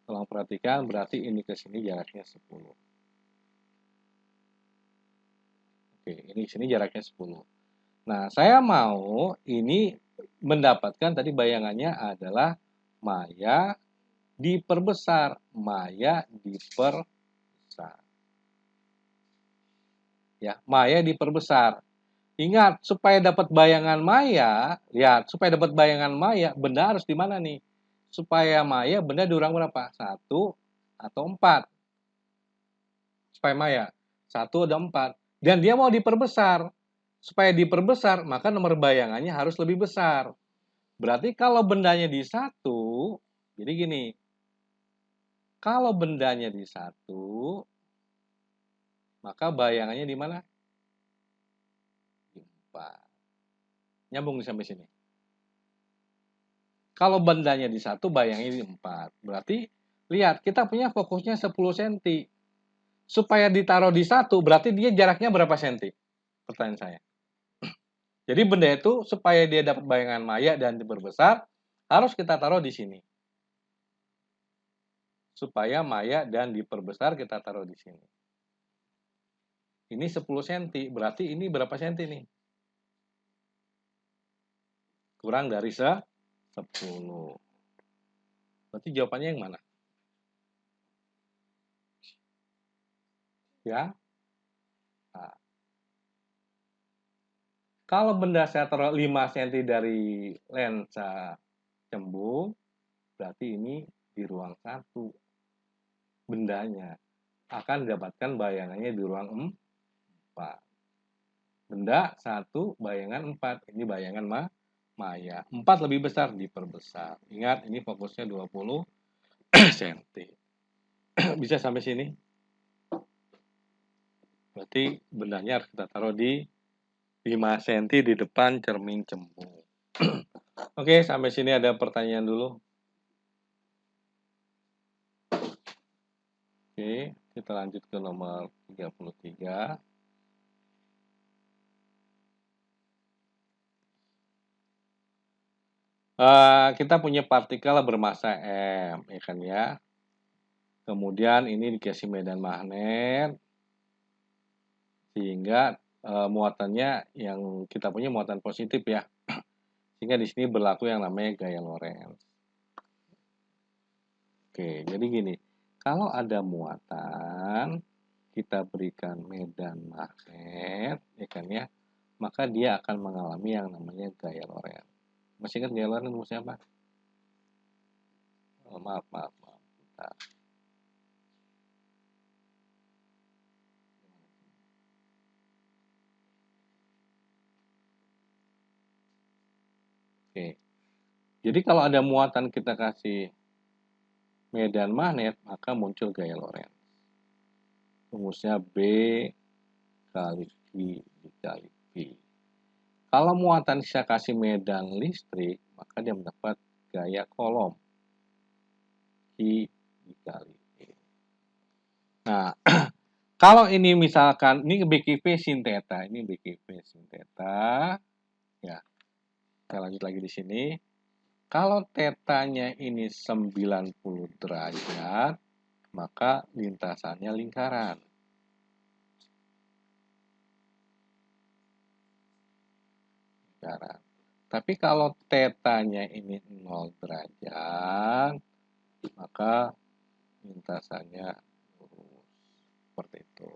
Tolong perhatikan, berarti ini ke sini jaraknya 10. Oke, ini sini jaraknya 10. Nah, saya mau ini mendapatkan tadi bayangannya adalah maya diperbesar. Maya diperbesar. Ya, maya diperbesar. Ingat, supaya dapat bayangan maya, lihat, supaya dapat bayangan maya, benda harus di mana nih? Supaya maya, benda di ruang berapa? 1 atau 4. Supaya maya, 1 ada 4. Dan dia mau diperbesar. Supaya diperbesar, maka nomor bayangannya harus lebih besar. Berarti kalau bendanya di 1, jadi gini. Kalau bendanya di 1, maka bayangannya di mana? Di 4. Nyambung sampai sini. Kalau bendanya di 1, bayangannya di 4. Berarti, lihat, kita punya fokusnya 10 cm. Supaya ditaruh di 1, berarti dia jaraknya berapa cm? Pertanyaan saya. Jadi benda itu supaya dia dapat bayangan maya dan diperbesar, harus kita taruh di sini. Supaya maya dan diperbesar kita taruh di sini. Ini 10 cm, berarti ini berapa cm nih? Kurang dari 10. Berarti jawabannya yang mana? ya. Nah, kalau benda saya taruh 5 cm dari lensa cembung, berarti ini di ruang 1 bendanya. Akan didapatkan bayangannya di ruang 4. Benda 1, bayangan 4. Ini bayangan maya. 4 lebih besar, diperbesar. Ingat, ini fokusnya 20 cm. Bisa sampai sini? Berarti bendanya harus kita taruh di 5 cm di depan cermin cembung. Oke, sampai sini ada pertanyaan dulu. Oke, kita lanjut ke nomor 33. Kita punya partikel bermasa M, ya kan ya. Kemudian ini dikasih medan magnet, sehingga muatannya yang kita punya muatan positif ya. Sehingga di sini berlaku yang namanya gaya Lorentz. Oke, jadi gini, kalau ada muatan, kita berikan medan magnet, ya kan ya, maka dia akan mengalami yang namanya gaya Lorentz. Masih ingat gaya Lorentz rumusnya apa? Oh, maaf. Bentar. Oke, jadi kalau ada muatan kita kasih medan magnet, maka muncul gaya Lorentz. Rumusnya B kali V dikali V. Kalau muatan saya kasih medan listrik, maka dia mendapat gaya kolom I dikali E. Nah, kalau ini misalkan, ini BQV sin theta, ini BQV sin theta, ya. Kita lanjut lagi di sini. Kalau tetanya ini 90 derajat, maka lintasannya lingkaran. Tapi kalau tetanya ini 0 derajat, maka lintasannya lurus. Seperti itu.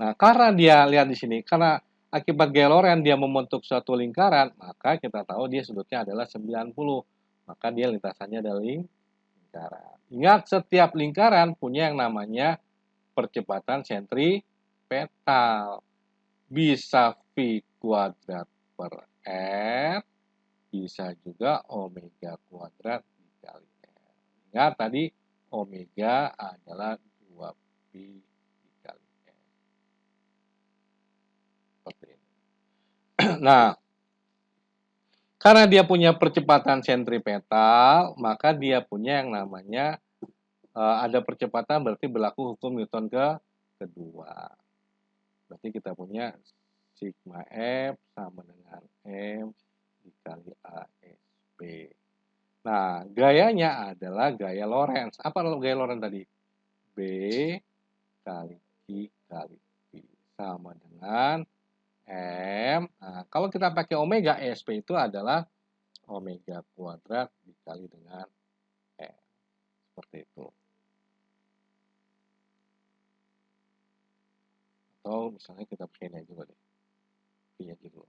Nah, karena dia lihat di sini, karena akibat gaya Lorentz dia membentuk suatu lingkaran, maka kita tahu dia sudutnya adalah 90. Maka dia lintasannya adalah lingkaran. Ingat, setiap lingkaran punya yang namanya percepatan sentripetal. Bisa V kuadrat per R, bisa juga omega kuadrat dikali R. Ingat tadi omega adalah 2pi dikali R. Seperti ini. Nah, karena dia punya percepatan sentripetal, maka dia punya yang namanya ada percepatan berarti berlaku hukum Newton kedua. Berarti kita punya sigma F sama dengan M dikali ASB. Nah, gayanya adalah gaya Lorentz. Apa gaya Lorentz tadi? B kali I kali V sama dengan M. Nah, kalau kita pakai omega, ESP itu adalah omega kuadrat dikali dengan M. Seperti itu. Atau misalnya kita pakai ini juga deh. V aja dulu.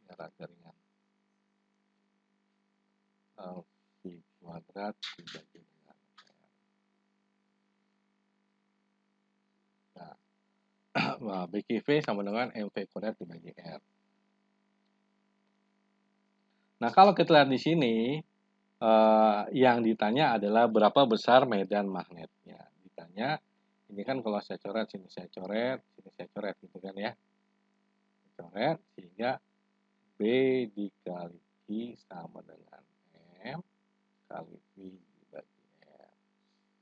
Biar agak ringan. V kuadrat dibagi dengan R. Nah, BQV sama dengan MV kuadrat dibagi R. Nah, kalau kita lihat di sini, yang ditanya adalah berapa besar medan magnetnya. Ditanya, ini kan kalau saya coret, sini saya coret gitu kan ya. Coret, sehingga B dikali I sama dengan M kali V dibagi R.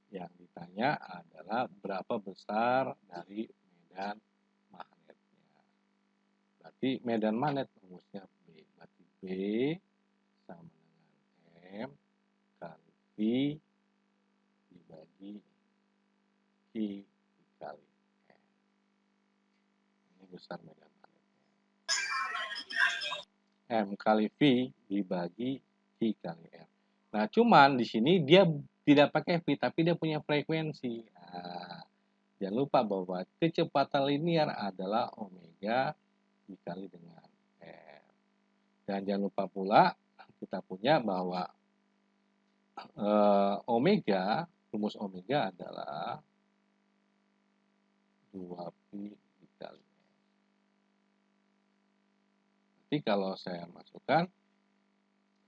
Yang ditanya adalah berapa besar dari medan magnetnya. Berarti medan magnet rumusnya B. Berarti B sama dengan M kali V dibagi I dikali M. Ini besar medan magnetnya. M kali V dibagi I kali R. Nah, cuman di sini dia tidak pakai V, tapi dia punya frekuensi. Nah, Jangan lupa bahwa kecepatan linear adalah omega dikali dengan R. Dan jangan lupa pula kita punya bahwa rumus omega adalah 2pi dikali R. Nanti kalau saya masukkan,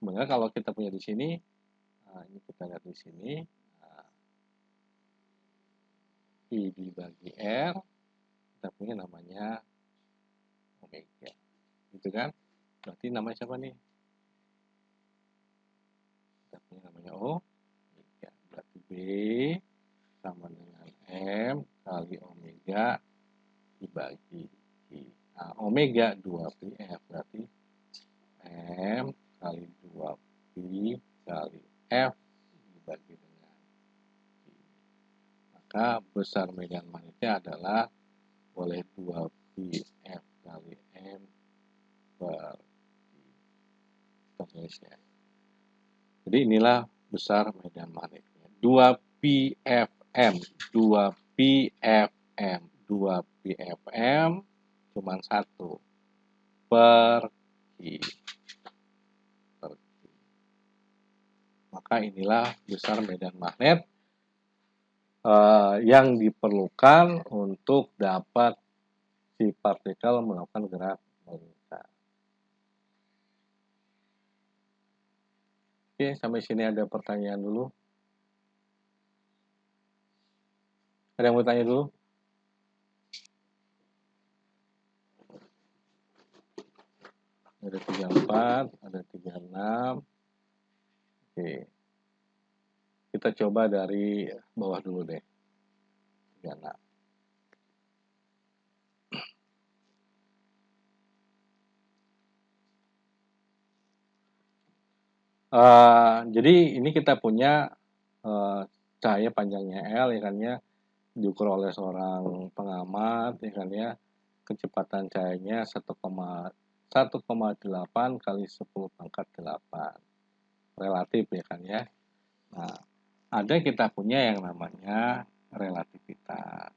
sebenarnya kalau kita punya di sini, ini kita lihat di sini, pi dibagi R, kita punya namanya omega. Gitu kan? Berarti namanya siapa nih? Kita punya namanya omega. Berarti B sama dengan M kali omega dibagi I. Nah, omega 2pi F berarti M kali 2pi kali F dibagi dengan I. Maka besar medan magnetnya adalah oleh 2pi F kali M per I. Penulisnya. Jadi inilah besar medan magnetnya. 2pi FM cuma 1 per I. Maka inilah besar medan magnet yang diperlukan untuk dapat si partikel melakukan gerak melintas. Oke, sampai sini ada pertanyaan dulu. Ada yang mau tanya dulu? Ada 34, ada 36. Oke. Kita coba dari bawah dulu deh. 36. Jadi ini kita punya cahaya panjangnya L ya kan ya, diukur oleh seorang pengamat ya kan ya, kecepatan cahayanya 1,8 kali 10 pangkat 8 relatif ya kan ya. Nah, ada kita punya yang namanya relativitas.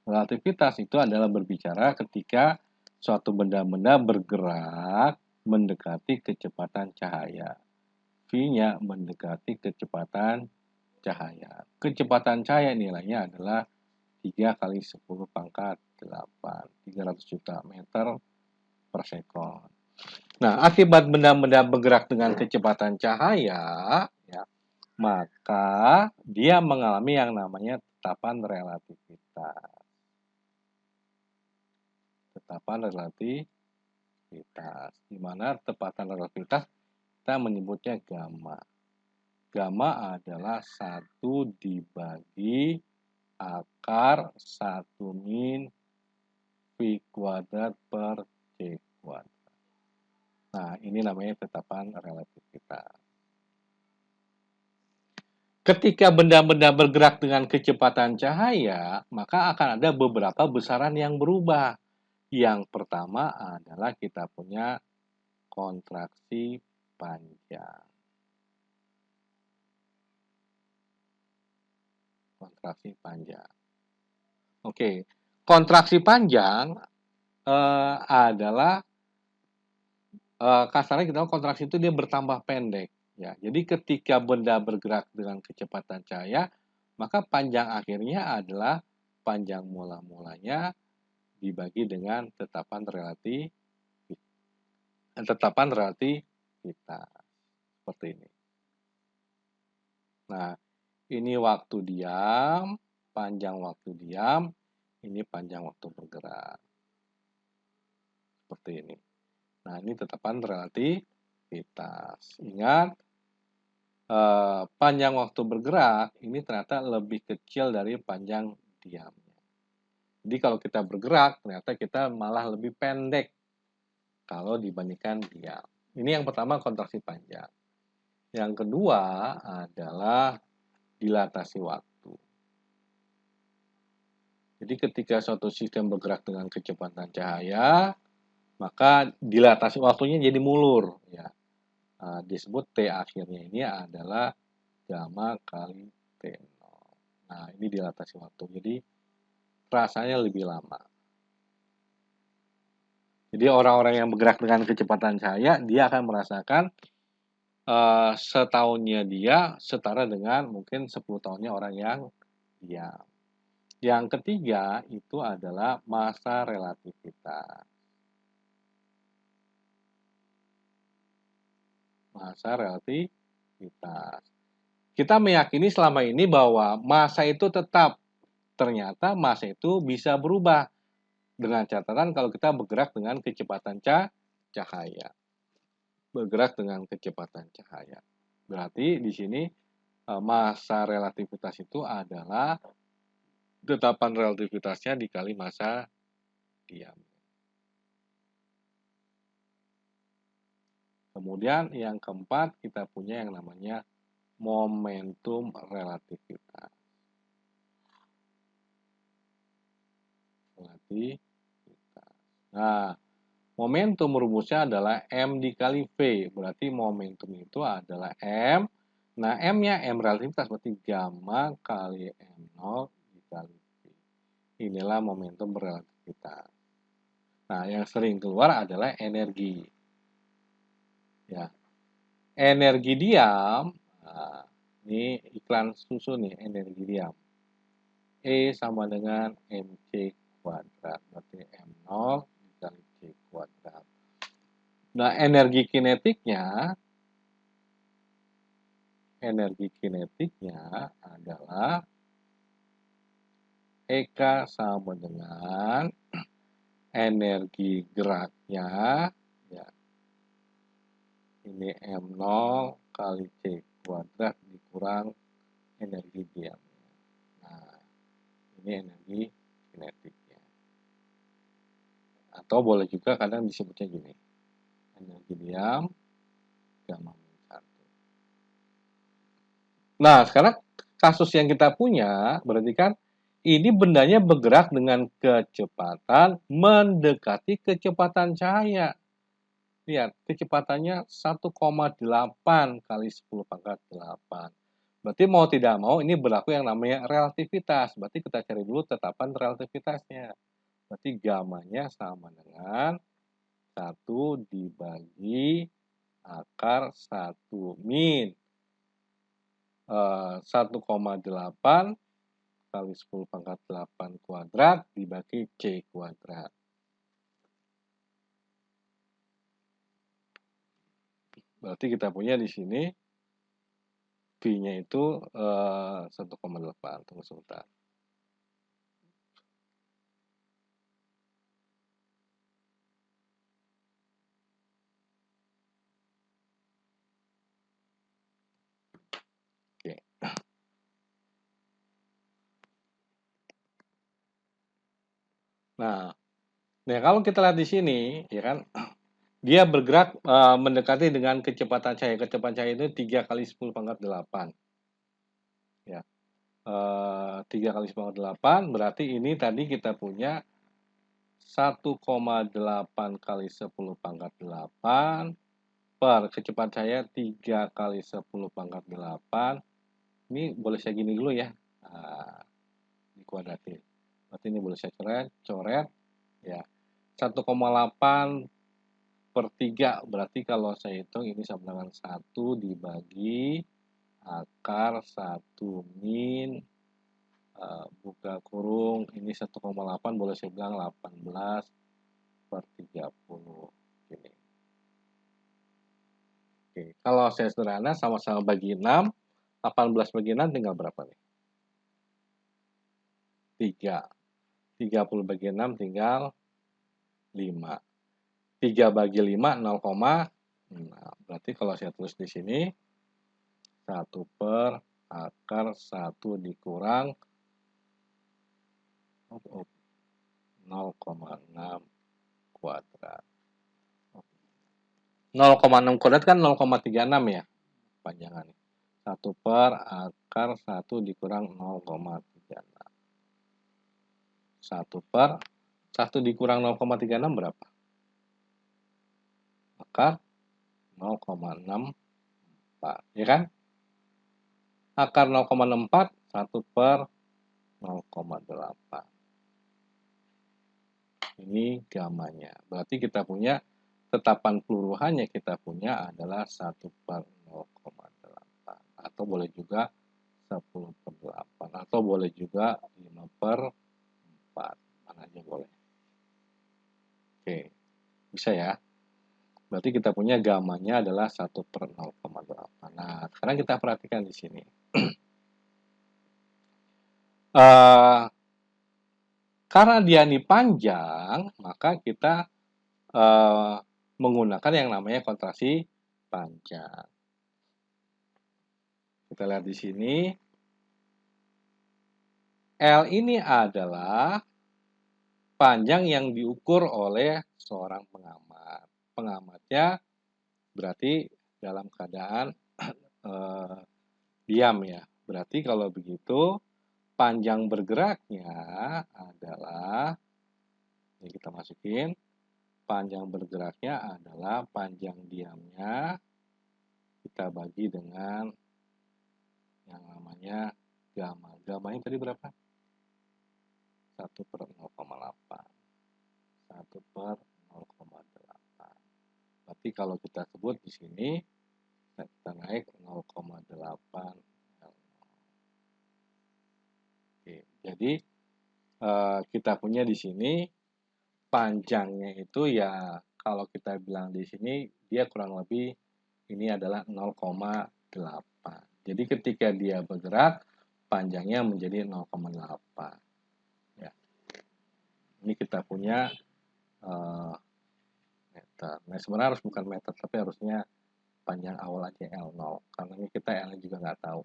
Relativitas itu adalah berbicara ketika suatu benda-benda bergerak mendekati kecepatan cahaya. V-nya mendekati kecepatan cahaya. Kecepatan cahaya nilainya adalah 3 kali 10 pangkat 8, 300 juta meter per sekon. Nah, akibat benda-benda bergerak dengan kecepatan cahaya, ya, maka dia mengalami yang namanya tetapan relativitas. Tetapan relativitas, di mana tetapan relativitas kita menyebutnya gamma. Gamma adalah 1 dibagi akar 1 min V kuadrat per C kuadrat. Nah, ini namanya tetapan relativitas. Ketika benda-benda bergerak dengan kecepatan cahaya, maka akan ada beberapa besaran yang berubah. Yang pertama adalah kita punya kontraksi panjang. Kontraksi panjang. Oke, kontraksi panjang adalah kasarnya kita tahu kontraksi itu dia bertambah pendek. Ya, jadi ketika benda bergerak dengan kecepatan cahaya, maka panjang akhirnya adalah panjang mula-mulanya dibagi dengan tetapan relativitas seperti ini. Nah, ini waktu diam, panjang waktu diam, ini panjang waktu bergerak. Seperti ini. Nah, ini tetapan relativitas. Ingat, panjang waktu bergerak ini ternyata lebih kecil dari panjang diamnya. Jadi kalau kita bergerak, ternyata kita malah lebih pendek kalau dibandingkan diam. Ini yang pertama, kontraksi panjang. Yang kedua adalah dilatasi waktu. Jadi ketika suatu sistem bergerak dengan kecepatan cahaya, maka dilatasi waktunya jadi mulur. Ya. disebut T akhirnya ini adalah gamma kali T0. Nah, ini dilatasi waktu. Jadi, rasanya lebih lama. Jadi, orang-orang yang bergerak dengan kecepatan cahaya, dia akan merasakan setahunnya dia setara dengan mungkin 10 tahunnya orang yang diam. Yang ketiga itu adalah masa relativitas. Masa relativitas. Kita meyakini selama ini bahwa massa itu tetap. Ternyata massa itu bisa berubah. Dengan catatan kalau kita bergerak dengan kecepatan cahaya. Bergerak dengan kecepatan cahaya. Berarti di sini massa relativitas itu adalah tetapan relativitasnya dikali massa diam. Kemudian yang keempat kita punya yang namanya momentum relativitas. Nah, momentum rumusnya adalah M dikali V. Berarti momentum itu adalah M. Nah, M-nya M relativitas berarti gamma kali M0 dikali V. Inilah momentum relativitas. Nah, yang sering keluar adalah energi. Ya. Energi diam, nah, ini iklan susu nih, energi diam. E sama dengan mc kuadrat, berarti M0 dikali C kuadrat. Nah, energi kinetiknya adalah EK sama dengan energi geraknya, ya, ini M0 kali C kuadrat dikurang energi diam. Nah, ini energi kinetiknya. Atau boleh juga kadang disebutnya gini, energi diam gamma min 1. Nah, sekarang kasus yang kita punya berarti kan ini bendanya bergerak dengan kecepatan mendekati kecepatan cahaya. Lihat, kecepatannya 1,8 kali 10 pangkat 8. Berarti mau tidak mau ini berlaku yang namanya relativitas. Berarti kita cari dulu tetapan relativitasnya. Berarti gamanya sama dengan 1 dibagi akar 1 min 1,8 kali 10 pangkat 8 kuadrat dibagi C kuadrat. Berarti kita punya di sini V-nya itu 1,8. Tunggu sebentar. Oke. Nah, kalau kita lihat di sini, ya kan, dia bergerak mendekati dengan kecepatan cahaya. Kecepatan cahaya itu 3 kali 10 pangkat 8. Ya. 3 kali 10 pangkat 8, berarti ini tadi kita punya 1,8 kali 10 pangkat 8 per kecepatan cahaya 3 kali 10 pangkat 8. Ini boleh saya gini dulu ya. Nah, dikuadratin. Berarti ini boleh saya coret. Ya. 1,8 per 3, berarti kalau saya hitung ini sama dengan 1 dibagi akar 1 min buka kurung, ini 1,8 boleh saya bilang 18 per 30. Gini. Oke, kalau saya sederhana sama-sama bagi 6, 18 bagi 6 tinggal berapa nih? 3. 30 bagi 6 tinggal 5. 3 bagi 5 0,6. Berarti kalau saya tulis di sini 1 per akar 1 dikurang 0,6 kuadrat. 0,6 kuadrat kan 0,36 ya panjangannya. 1 per akar 1 dikurang 0,36. 1 per 1 dikurang 0,36 berapa? Akar 0,64, ya kan? Akar 0,64, 1 per 0,8. Ini gamanya. Berarti kita punya tetapan peluruhannya kita punya adalah 1 per 0,8. Atau boleh juga 10 per 8. Atau boleh juga 5 per 4. Mana aja boleh. Oke, bisa ya. Berarti kita punya gamanya adalah 1 per 0,8. Nah, sekarang kita perhatikan di sini. Karena dia ini panjang, maka kita menggunakan yang namanya kontraksi panjang. Kita lihat di sini. L ini adalah panjang yang diukur oleh seorang pengamat. Pengamatnya berarti dalam keadaan diam ya. Berarti kalau begitu panjang bergeraknya adalah, ini kita masukin, panjang bergeraknya adalah panjang diamnya kita bagi dengan yang namanya gamma. Gammanya tadi berapa? 1 per 0,8. 1 per 0,8. Berarti kalau kita sebut di sini, kita naik 0,8. Oke, jadi kita punya di sini panjangnya itu ya kalau kita bilang di sini dia kurang lebih ini adalah 0,8. Jadi ketika dia bergerak panjangnya menjadi 0,8. Ya. Ini kita punya meter. Nah sebenarnya harus bukan meter tapi harusnya panjang awal aja L0 karena ini kita L juga nggak tahu.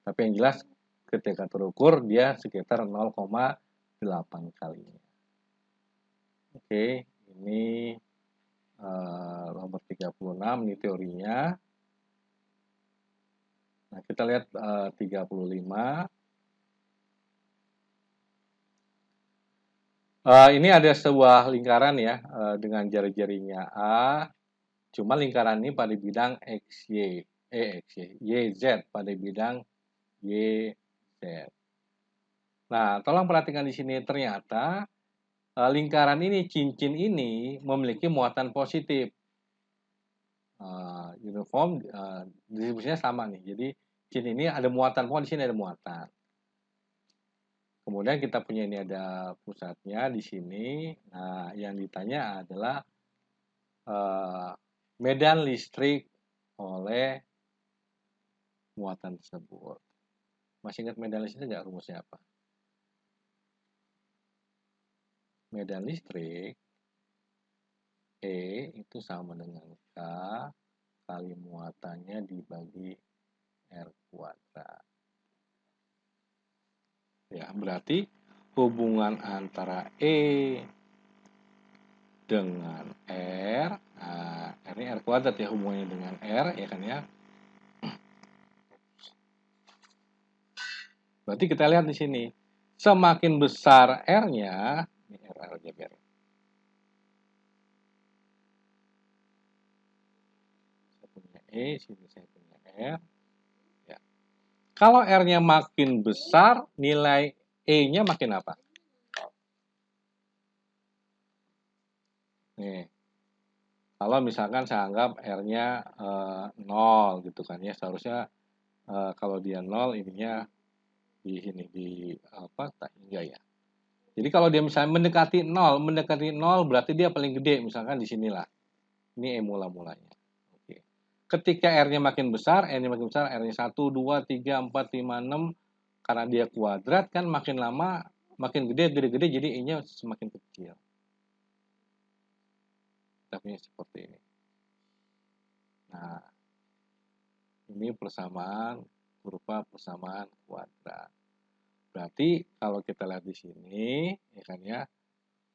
Tapi yang jelas ketika terukur dia sekitar 0,8 kalinya. Oke, ini nomor 36, ini teorinya. Nah, kita lihat 35. Ini ada sebuah lingkaran ya, dengan jari-jarinya A, cuma lingkaran ini pada bidang YZ, pada bidang YZ. Nah, tolong perhatikan di sini, ternyata lingkaran ini, cincin ini memiliki muatan positif. Uniform, distribusinya sama nih. Jadi cincin ini ada muatan, pokoknya di sini ada muatan. Kemudian kita punya ini ada pusatnya di sini. Nah, yang ditanya adalah medan listrik oleh muatan tersebut. Masih ingat medan listrik nggak rumusnya apa? Medan listrik E itu sama dengan K kali muatannya dibagi R kuadrat. Ya, berarti hubungan antara E dengan R, nah, R ini R kuadrat ya hubungannya dengan R, ya kan ya. Berarti kita lihat di sini, semakin besar R-nya, ini R aja biar. Saya punya E, sini saya punya R. Ya. Kalau R-nya makin besar, nilai E-nya makin apa? Nih, kalau misalkan saya anggap R-nya 0 gitu kan ya, seharusnya kalau dia 0 ininya di sini di apa tak hingga ya. Jadi kalau dia misalnya mendekati 0 berarti dia paling gede misalkan di sinilah. Ini E mula-mulanya. Oke. Ketika R-nya makin besar, R-nya makin besar, R-nya 1 2 3 4 5 6 karena dia kuadrat kan makin lama makin gede jadi E-nya semakin kecil. Tapi seperti ini. Nah, ini persamaan kurva persamaan kuadrat. Berarti kalau kita lihat di sini, ya kan ya,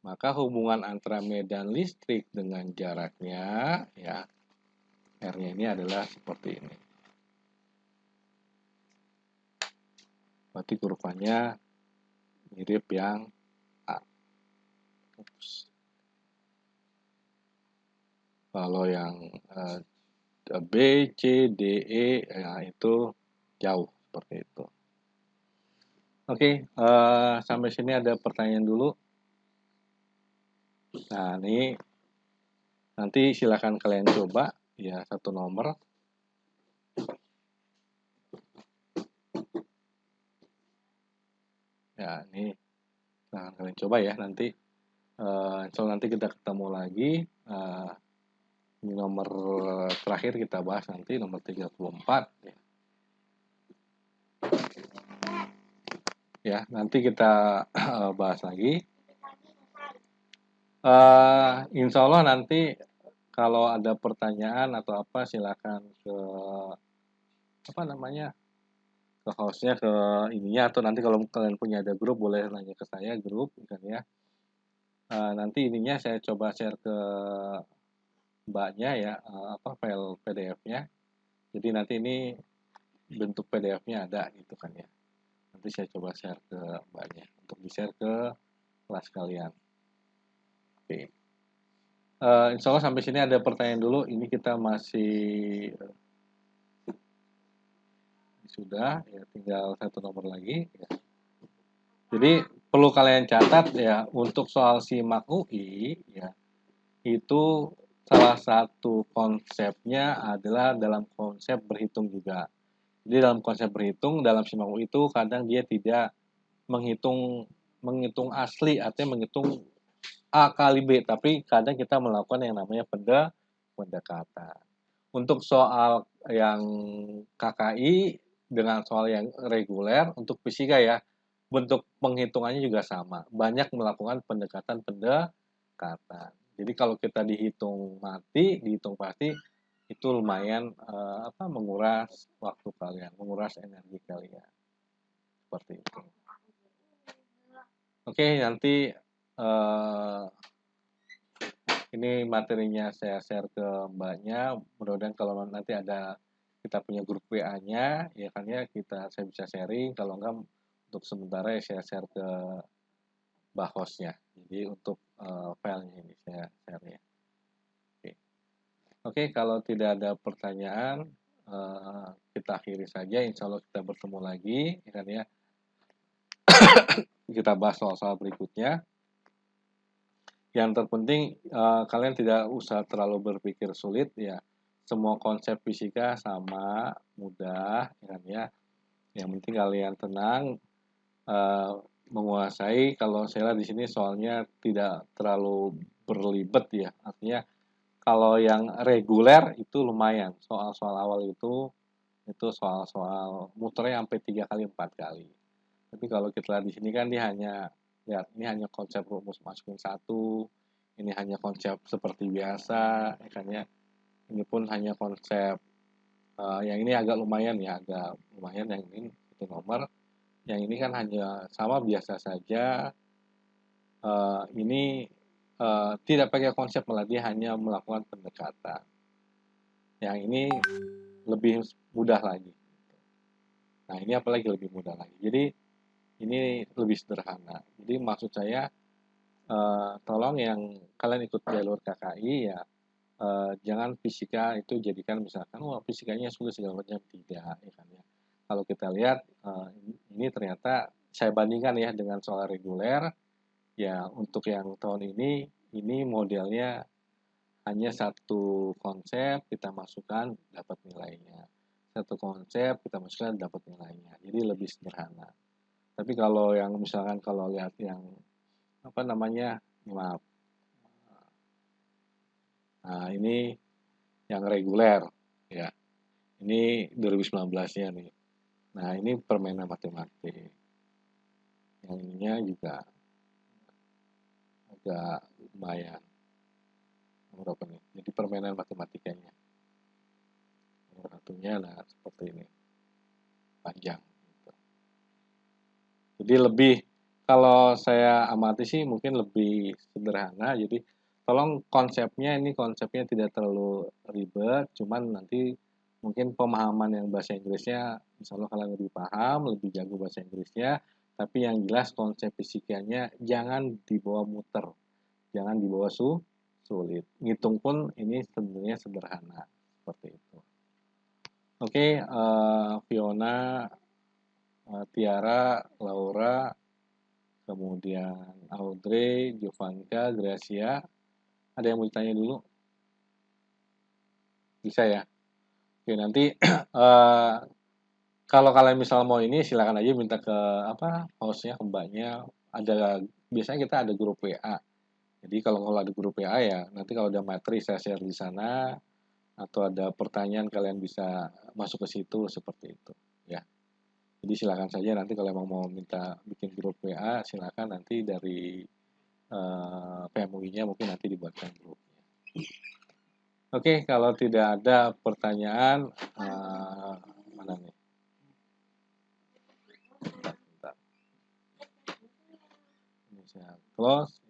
maka hubungan antara medan listrik dengan jaraknya, ya, R-nya ini adalah seperti ini. Berarti kurvanya mirip yang A. Kalau yang B, C, D, E, ya itu jauh seperti itu. Oke, sampai sini ada pertanyaan dulu. Nah, ini nanti silakan kalian coba ya satu nomor. Ya, ini silakan kalian coba ya nanti. Insya Allah nanti kita ketemu lagi. Ini nomor terakhir kita bahas nanti, nomor 34. Ya, nanti kita bahas lagi. Insya Allah nanti kalau ada pertanyaan atau apa silakan ke ke hostnya, ke ininya, atau nanti kalau kalian punya ada grup boleh nanya ke saya grup kan ya. Nanti ininya saya coba share ke mbaknya ya, file PDF-nya. Jadi nanti ini bentuk PDF-nya ada gitu kan ya. Nanti saya coba share ke mbaknya untuk di-share ke kelas kalian. Oke. Insya Allah sampai sini ada pertanyaan dulu. Ini kita masih sudah ya, tinggal satu nomor lagi ya. Jadi perlu kalian catat ya, untuk soal SIMAK UI ya, itu salah satu konsepnya adalah dalam konsep berhitung juga. Jadi dalam konsep berhitung dalam SIMAK UI itu kadang dia tidak menghitung asli, artinya menghitung A kali B, tapi kadang kita melakukan yang namanya pendekatan. Untuk soal yang KKI dengan soal yang reguler, untuk fisika ya, bentuk penghitungannya juga sama. Banyak melakukan pendekatan. Jadi kalau kita dihitung mati, dihitung pasti, itu lumayan menguras waktu kalian, menguras energi kalian. Seperti itu. Oke, nanti ini materinya saya share ke mbaknya. Mudah-mudahan kalau nanti ada kita punya grup WA-nya, ya kan ya, saya bisa sharing. Kalau enggak, untuk sementara ya saya share ke mbak hostnya. Jadi untuk filenya ini saya share ya. Oke, kalau tidak ada pertanyaan, kita akhiri saja. Insya Allah kita bertemu lagi, ya kan ya. Kita bahas soal-soal berikutnya. Yang terpenting kalian tidak usah terlalu berpikir sulit ya. Semua konsep fisika sama, mudah, ya kan ya. Yang penting kalian tenang, menguasai. Kalau saya lihat di sini soalnya tidak terlalu berlibet ya. Artinya kalau yang reguler itu lumayan. Soal-soal awal itu soal-soal muternya sampai 3 kali 4 kali. Tapi kalau kita lihat di sini kan dia hanya lihat, ini hanya konsep rumus masukin satu, ini hanya konsep seperti biasa, ya kan ya. Ini pun hanya konsep yang ini agak lumayan ya, yang ini itu nomor. Yang ini kan hanya sama biasa saja. Ini tidak pakai konsep, malah dia hanya melakukan pendekatan. Yang ini lebih mudah lagi. Nah, ini apalagi lebih mudah lagi. Jadi ini lebih sederhana. Jadi maksud saya tolong yang kalian ikut jalur KKI ya, jangan fisika itu jadikan misalkan fisikanya sulit segala macam, tidak ya kan ya. Kalau kita lihat ini ternyata saya bandingkan ya dengan soal reguler ya, untuk yang tahun ini modelnya hanya satu konsep kita masukkan dapat nilainya. Satu konsep kita masukkan dapat nilainya. Jadi lebih sederhana. Tapi kalau yang misalkan kalau lihat yang maaf. Nah, ini yang reguler ya. Ini 2019-nya nih. Nah, ini permainan matematik. Yang ininya juga agak lumayan. Berapa nih? Jadi permainan matematikanya. Nomor satunya nah seperti ini. Panjang. Gitu. Jadi lebih, kalau saya amati sih mungkin lebih sederhana. Jadi tolong konsepnya tidak terlalu ribet, cuman nanti mungkin pemahaman yang bahasa Inggrisnya, insya Allah kalian lebih paham, lebih jago bahasa Inggrisnya, tapi yang jelas konsep fisikanya jangan dibawa muter, jangan dibawa sulit. Ngitung pun ini sebenarnya sederhana, seperti itu. Oke, Fiona, Tiara, Laura, kemudian Audrey, Jovanka, Gracia. Ada yang mau ditanya dulu? Bisa ya? Oke, nanti kalau kalian misal mau ini silakan aja minta ke hostnya, ke mbaknya. Biasanya kita ada grup WA. Jadi kalau ada grup WA ya nanti kalau ada materi saya share di sana atau ada pertanyaan kalian bisa masuk ke situ seperti itu ya. Jadi silakan saja nanti kalau emang mau minta bikin grup WA silakan nanti dari PMUI-nya mungkin nanti dibuatkan grupnya. Oke, kalau tidak ada pertanyaan mana nih? Bentar. Ini saya close.